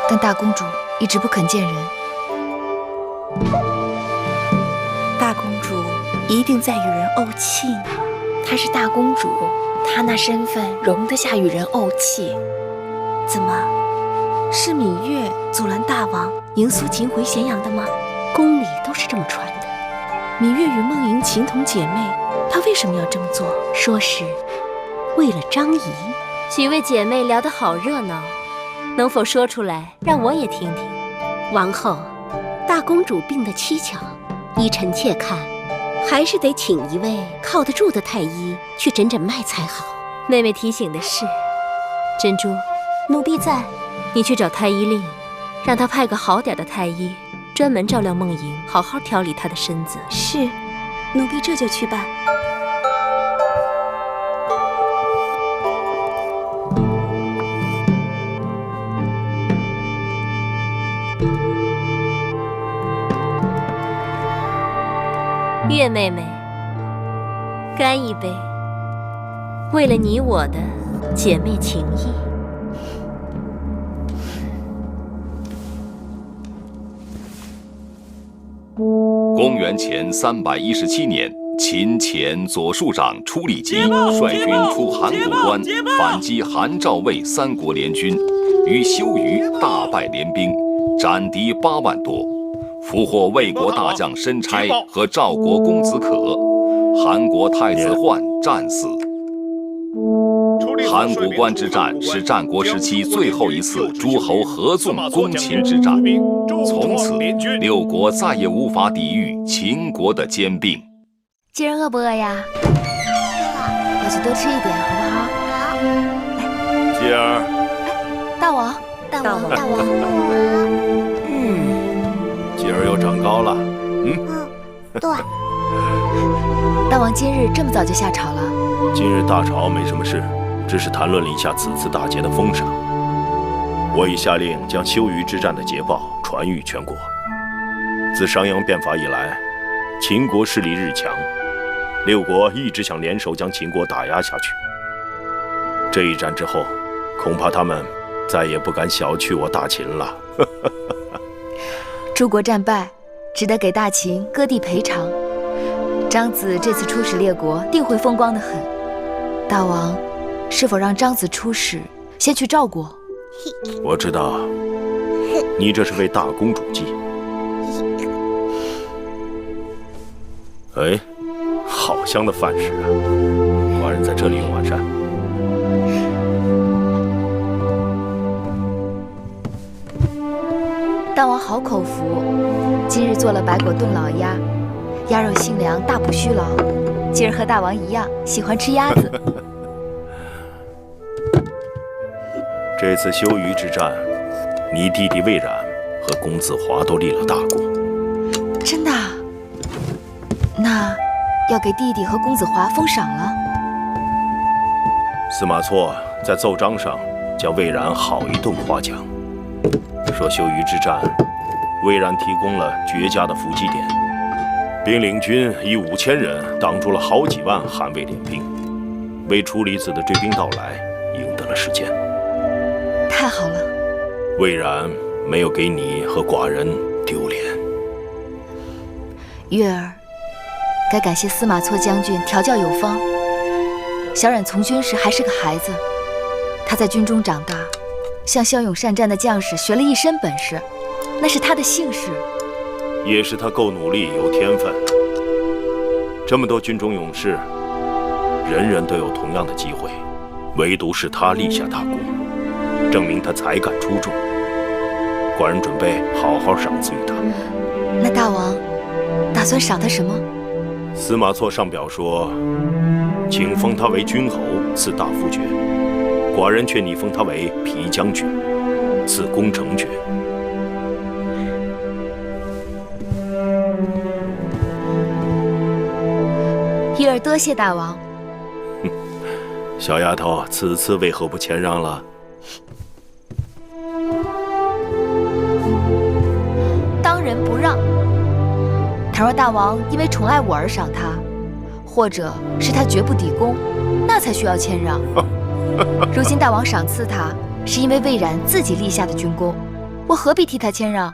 但大公主一直不肯见人。大公主一定在与人怄气呢。她是大公主，她那身份容得下与人怄气。怎么，是芈月阻拦大王迎苏秦回咸阳的吗？宫里都是这么传的。芈月与梦莹情同姐妹，她为什么要这么做？说是为了张仪。几位姐妹聊得好热闹，能否说出来让我也听听？王后，大公主病得蹊跷，依臣妾看，还是得请一位靠得住的太医去诊诊脉才好。妹妹提醒的是，珍珠，奴婢在。你去找太医令，让他派个好点的太医，专门照料梦莹，好好调理她的身子。是，奴婢这就去办。月妹妹，干一杯，为了你我的姐妹情谊。公元前317年，秦前左庶长初利基率军出函谷关，反击韩赵魏3国联军，于修鱼大败联兵，斩敌8万多。俘获魏国大将申差和赵国公子可，韩国太子焕战死。函谷关之战是战国时期最后一次诸侯合纵攻秦之战，从此6国再也无法抵御秦国的兼并。今儿饿不饿呀？我去多吃一点，好不好？好。继儿，大王，大王。继儿又长高了。对。大王今日这么早就下朝了？今日大朝没什么事，只是谈论了一下此次大捷的封赏。我已下令将修鱼之战的捷报传谕全国。自商鞅变法以来，秦国势力日强，6国一直想联手将秦国打压下去。这一战之后，恐怕他们再也不敢小觑我大秦了。诸国战败，只得给大秦割地赔偿。张子这次出使列国，定会风光得很。大王，是否让张子出使，先去赵国？我知道，你这是为大公主计。哎，好香的饭食啊！寡人在这里用晚膳。大王好口福，今日做了白果炖老鸭，鸭肉性凉，大补虚劳。今儿和大王一样，喜欢吃鸭子。这次修鱼之战，你弟弟魏冉和公子华都立了大功。真的？那要给弟弟和公子华封赏了。司马错在奏章上将魏冉好一顿夸奖，说修鱼之战，魏冉提供了绝佳的伏击点，并领军以5000人挡住了好几万韩魏联兵，为楚离子的追兵到来赢得了时间。太好了，魏冉没有给你和寡人丢脸。月儿，该感谢司马错将军调教有方。小冉从军时还是个孩子，他在军中长大，向骁勇善战的将士学了一身本事，那是他的幸事，也是他够努力有天分。这么多军中勇士，人人都有同样的机会，唯独是他立下大功，证明他才干出众。寡人准备好好赏赐于他。那大王打算赏他什么？司马错上表说，请封他为君侯，赐大夫爵。寡人劝你封他为皮将军，赐攻城爵。月儿多谢大王。小丫头，此次为何不谦让了？当仁不让。倘若大王因为宠爱我而赏他，或者是他绝不抵攻，那才需要谦让。如今大王赏赐他，是因为魏冉自己立下的军功，我何必替他谦让？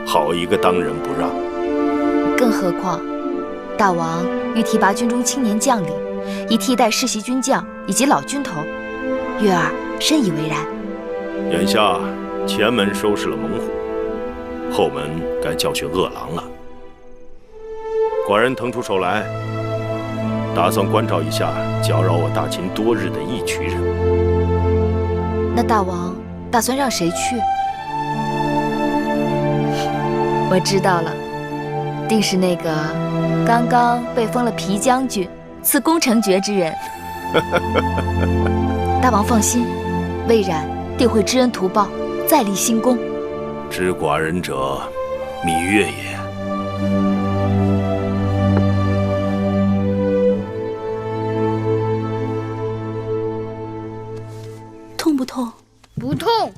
好一个当仁不让！更何况，大王欲提拔军中青年将领，以替代世袭军将以及老军头，月儿深以为然。眼下前门收拾了猛虎，后门该教训恶狼了。寡人腾出手来，打算关照一下搅扰我大秦多日的一群人。那大王打算让谁去？我知道了，定是那个刚刚被封了皮将军、赐攻城爵之人。大王放心，魏冉定会知恩图报，再立新功。知寡人者，芈月也。痛不痛？不痛。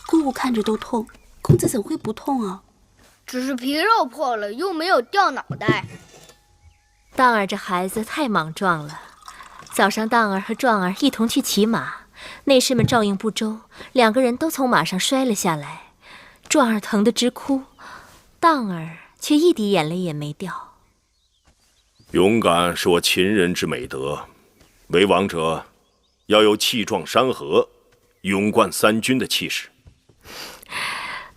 姑姑看着都痛，公子怎会不痛啊？只是皮肉破了，又没有掉脑袋。荡儿这孩子太莽撞了。早上荡儿和壮儿一同去骑马，内侍们照应不周，2个人都从马上摔了下来。壮儿疼得直哭，荡儿却一滴眼泪也没掉。勇敢是我秦人之美德，为王者要有气壮山河、勇冠3军的气势。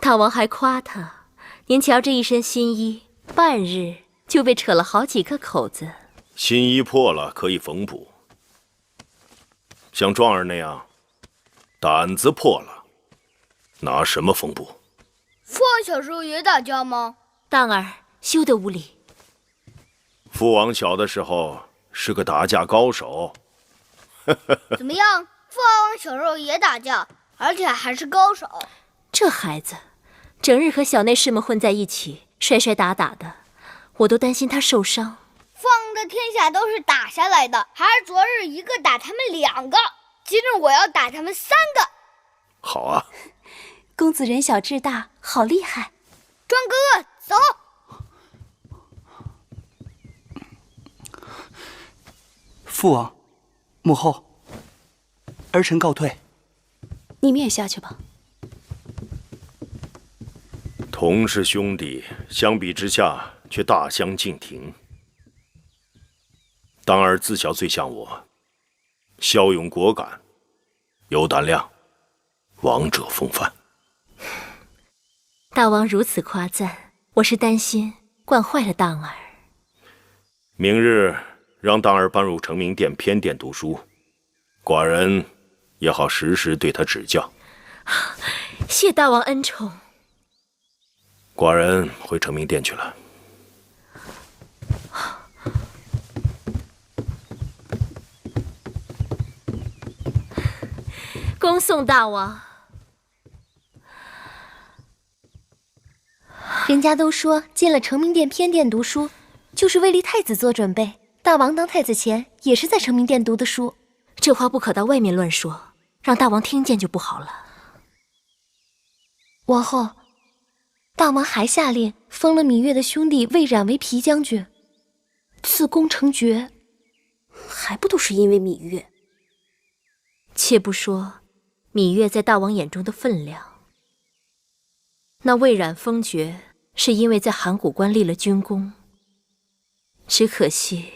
大王还夸他，您瞧这一身新衣，半日就被扯了好几个口子。新衣破了可以缝补，像壮儿那样，胆子破了，拿什么缝补？父王小时候也打架吗？荡儿休得无礼。父王小的时候是个打架高手。怎么样？父王小时候也打架，而且还是高手。这孩子，整日和小内侍们混在一起，摔摔打打的，我都担心他受伤。父王的天下都是打下来的，还是昨日一个打他们2个，今日我要打他们3个。好啊。公子人小志大，好厉害！壮哥哥，走！父王，母后，儿臣告退。你们也下去吧。同是兄弟，相比之下却大相径庭。荡儿自小最像我，骁勇果敢，有胆量，王者风范。大王如此夸赞，我是担心惯坏了荡儿。明日让荡儿搬入成明殿偏殿读书，寡人也好时时对他指教。谢大王恩宠。寡人回成明殿去了。恭送大王。人家都说进了成明殿偏殿读书，就是为立太子做准备。大王当太子前也是在成明殿读的书。这话不可到外面乱说，让大王听见就不好了。王后，大王还下令封了芈月的兄弟魏冉为皮将军，赐功成爵，还不都是因为芈月？且不说芈月在大王眼中的分量，那魏冉封爵是因为在函谷关立了军功，只可惜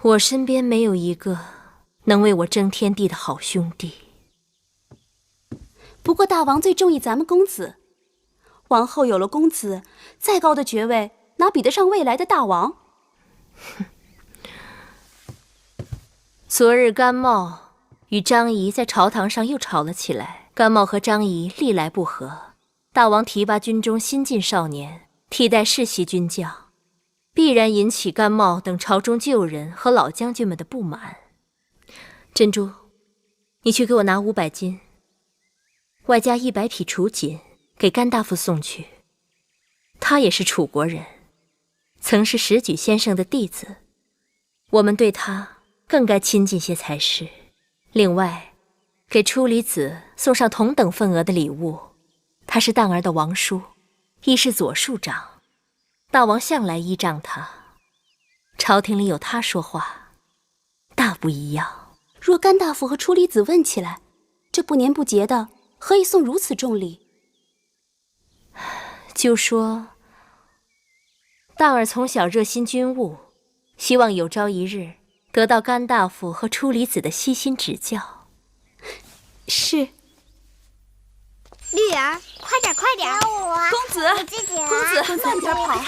我身边没有一个能为我争天地的好兄弟。不过大王最中意咱们公子，王后有了公子，再高的爵位哪比得上未来的大王？昨日甘茂与张仪在朝堂上又吵了起来，甘茂和张仪历来不和，大王提拔军中新进少年替代世袭军将，必然引起甘茂等朝中旧人和老将军们的不满。珍珠，你去给我拿500斤，外加100匹楚锦，给甘大夫送去。他也是楚国人，曾是石举先生的弟子，我们对他更该亲近些才是。另外，给初离子送上同等份额的礼物。他是荡儿的王叔，亦是左庶长，大王向来依仗他，朝廷里有他说话，大不一样。若甘大夫和初离子问起来，这不年不节的，何以送如此重礼？就说荡儿从小热心军务，希望有朝一日得到甘大夫和初离子的悉心指教。是。绿儿，快点，快点！公子，公子，慢点跑。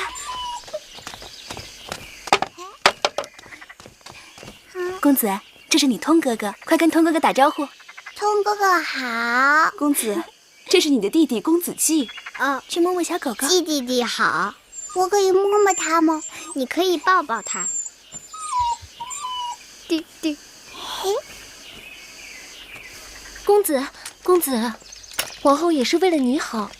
公子，这是你通哥哥，快跟通哥哥打招呼。通哥哥好。公子，这是你的弟弟公子季。去摸摸小狗狗。季弟弟好，我可以摸摸他吗？你可以抱抱他。弟弟，公子，公子，王后也是为了你好。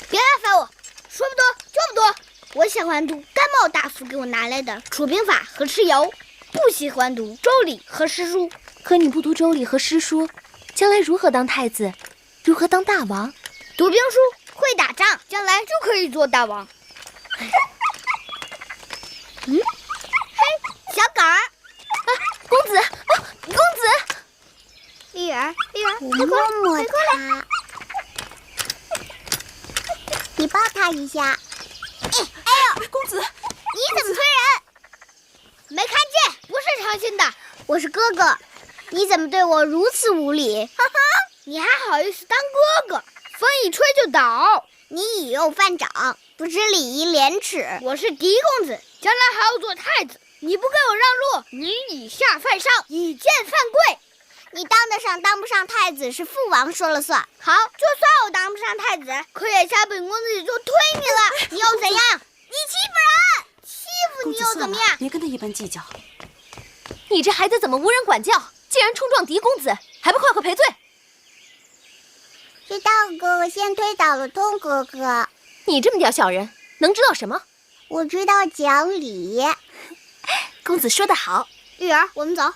别来烦我，说不多就不多。我喜欢读甘茂大夫给我拿来的《楚兵法》和《蚩尤》，不喜欢读《周礼》和诗书。可你不读《周礼》和诗书，将来如何当太子？如何当大王？读兵书，会打仗，将来就可以做大王。嘿，小梗儿，公子，公子，丽儿，快过来，快过来，你抱他一下。哎呦，公子，你怎么推人？没看见，不是诚心的。我是哥哥，你怎么对我如此无礼？哈哈，你还好意思当哥哥？风一吹就倒。你以右犯长，不知礼仪廉耻。我是嫡公子，将来还要做太子，你不给我让路，你以下犯上，以贱犯贵。你当得上当不上太子是父王说了算。好，就算我当不上太子，可也下本公子就推你了，你又怎样？你欺负人，欺负你又怎么样？别跟他一般计较。你这孩子怎么无人管教？竟然冲撞嫡公子，还不快快赔罪！是道哥哥先推倒了通哥哥。你这么点小人，能知道什么？我知道讲理。公子说得好。玉儿，我们走。你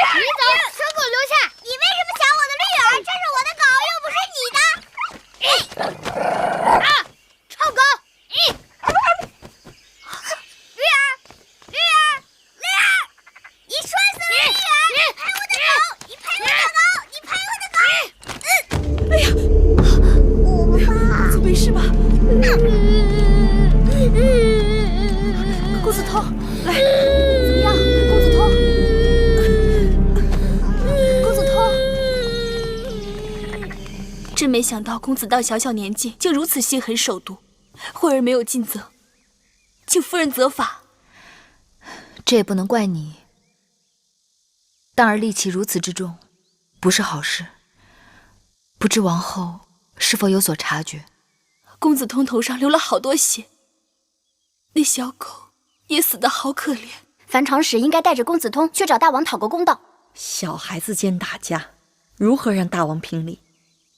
走，小狗留下。你为什么抢我的绿儿？这是我的狗，又不是你的。臭狗！绿儿，你摔死了绿儿！你拍我的狗！你拍我的狗！你拍我的狗！哎呀，公子没事吧？公子头，来，怎么样？公子头。真没想到，公子到小小年纪就如此心狠手毒，惠儿没有尽责，请夫人责罚。这也不能怪你。荡儿戾气如此之重，不是好事。不知王后是否有所察觉？公子通头上流了好多血，那小狗也死得好可怜。樊长史应该带着公子通去找大王讨个公道。小孩子间打架，如何让大王评理？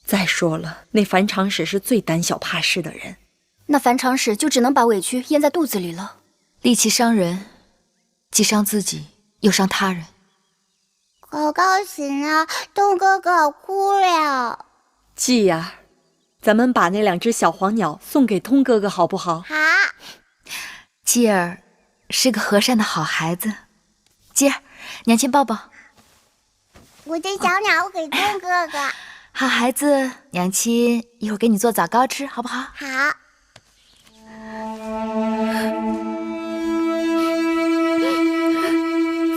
再说了，那樊长史是最胆小怕事的人。那樊长史就只能把委屈咽在肚子里了。戾气伤人，既伤自己，又伤他人。好高兴啊，东哥哥哭了。季儿，咱们把那2只小黄鸟送给通哥哥好不好？好。季儿是个和善的好孩子。季儿，娘亲抱抱。我的小鸟给东哥哥。好孩子，娘亲一会儿给你做枣糕吃，好不好？好。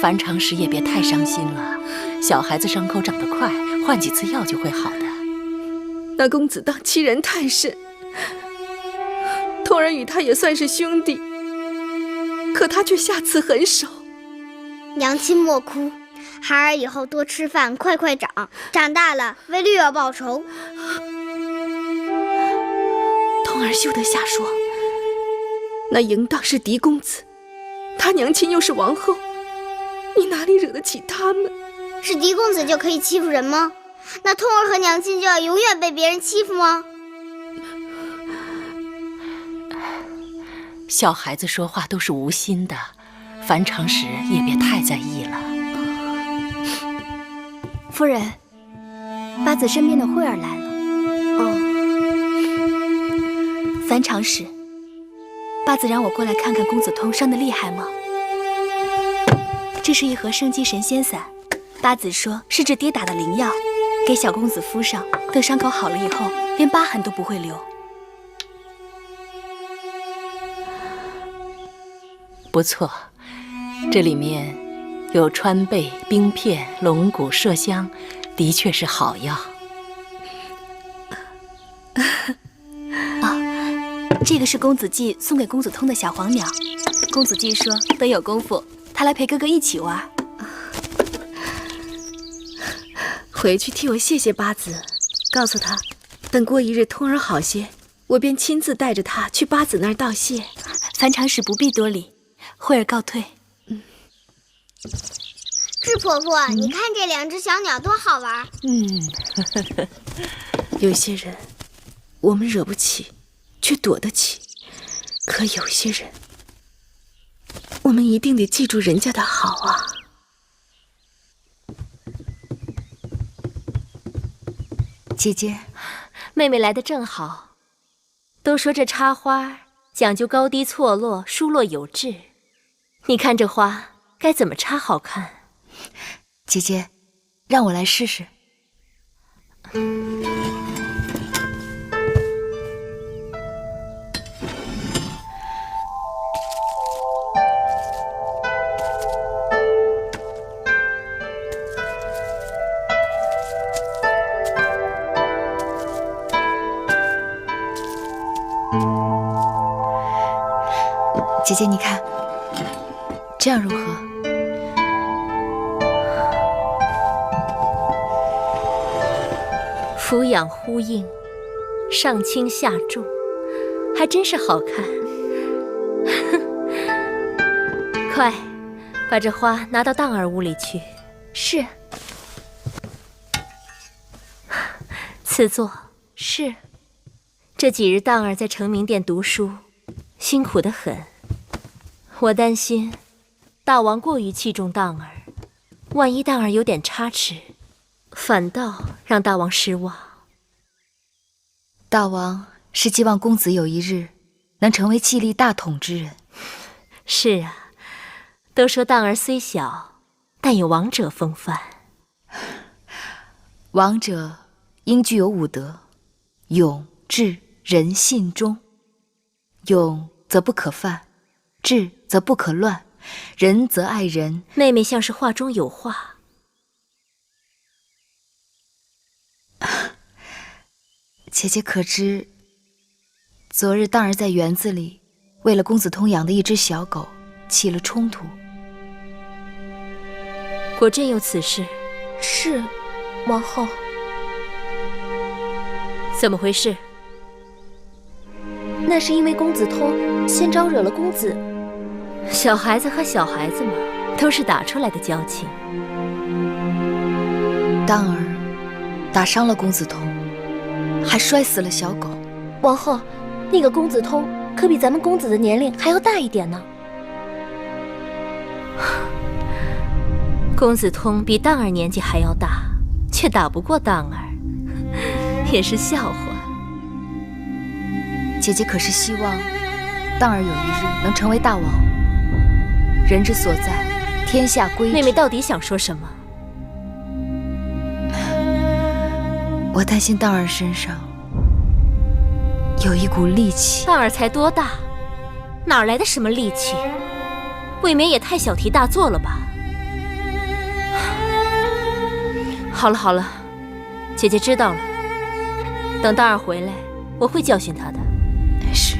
樊长史也别太伤心了，小孩子伤口长得快，换几次药就会好的。那公子当欺人太甚，通儿与他也算是兄弟，可他却下此狠手。娘亲莫哭，孩儿以后多吃饭，快快长，长大了为绿儿报仇。通儿休得瞎说，那淫荡是嫡公子，他娘亲又是王后，你哪里惹得起他们？是嫡公子就可以欺负人吗？那通儿和娘亲就要永远被别人欺负吗？小孩子说话都是无心的，樊长史也别太在意了。夫人，八子身边的慧儿来了。哦，樊长史，八子让我过来看看公子通伤得厉害吗？这是一盒生肌神仙散，八子说是治跌打的灵药，给小公子敷上，等伤口好了以后，连疤痕都不会留。不错，这里面有川贝、冰片、龙骨、麝香，的确是好药。这个是公子季送给公子通的小黄鸟，公子季说等有功夫，他来陪哥哥一起玩。回去替我谢谢八子，告诉他，等过一日通儿好些，我便亲自带着他去八子那儿道谢。樊长史不必多礼，慧儿告退。智婆婆，你看这2只小鸟多好玩。有些人我们惹不起，却躲得起；可有些人，我们一定得记住人家的好啊。姐姐，妹妹来得正好。都说这插花讲究高低错落，疏落有致。你看这花该怎么插好看？姐姐，让我来试试。姐姐，你看，这样如何？俯仰呼应，上轻下重，还真是好看。快，把这花拿到荡儿屋里去。是。赐座。是。这几日荡儿在成明殿读书，辛苦得很。我担心大王过于器重荡儿，万一荡儿有点差池，反倒让大王失望。大王是希望公子有一日能成为气力大统之人。是啊，都说荡儿虽小，但有王者风范。王者应具有5德：勇、智、仁、信、忠。勇则不可犯，智则不可乱，仁则爱人。妹妹像是话中有话。姐姐可知，昨日荡儿在园子里为了公子通养的一只小狗起了冲突。果真有此事？是，王后。怎么回事？那是因为公子通先招惹了公子。小孩子和小孩子嘛，都是打出来的交情。当儿打伤了公子通，还摔死了小狗。王后，那个公子通可比咱们公子的年龄还要大一点呢。公子通比当儿年纪还要大，却打不过当儿，也是笑话。姐姐可是希望当儿有一日能成为大王，人之所在，天下归之。妹妹到底想说什么？我担心当儿身上有一股戾气。当儿才多大，哪来的什么戾气？未免也太小题大做了吧。好了好了，姐姐知道了。等当儿回来，我会教训他的。是，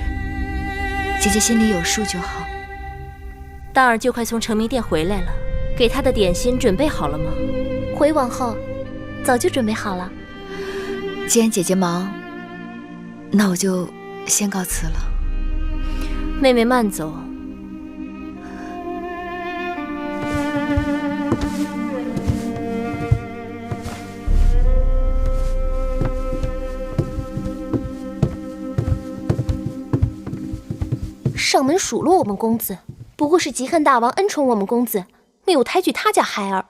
姐姐心里有数就好。当儿就快从成明殿回来了，给他的点心准备好了吗？回王后，早就准备好了。既然姐姐忙，那我就先告辞了。妹妹慢走。上门数落我们公子，不过是嫉恨大王恩宠我们公子，没有抬举他家孩儿。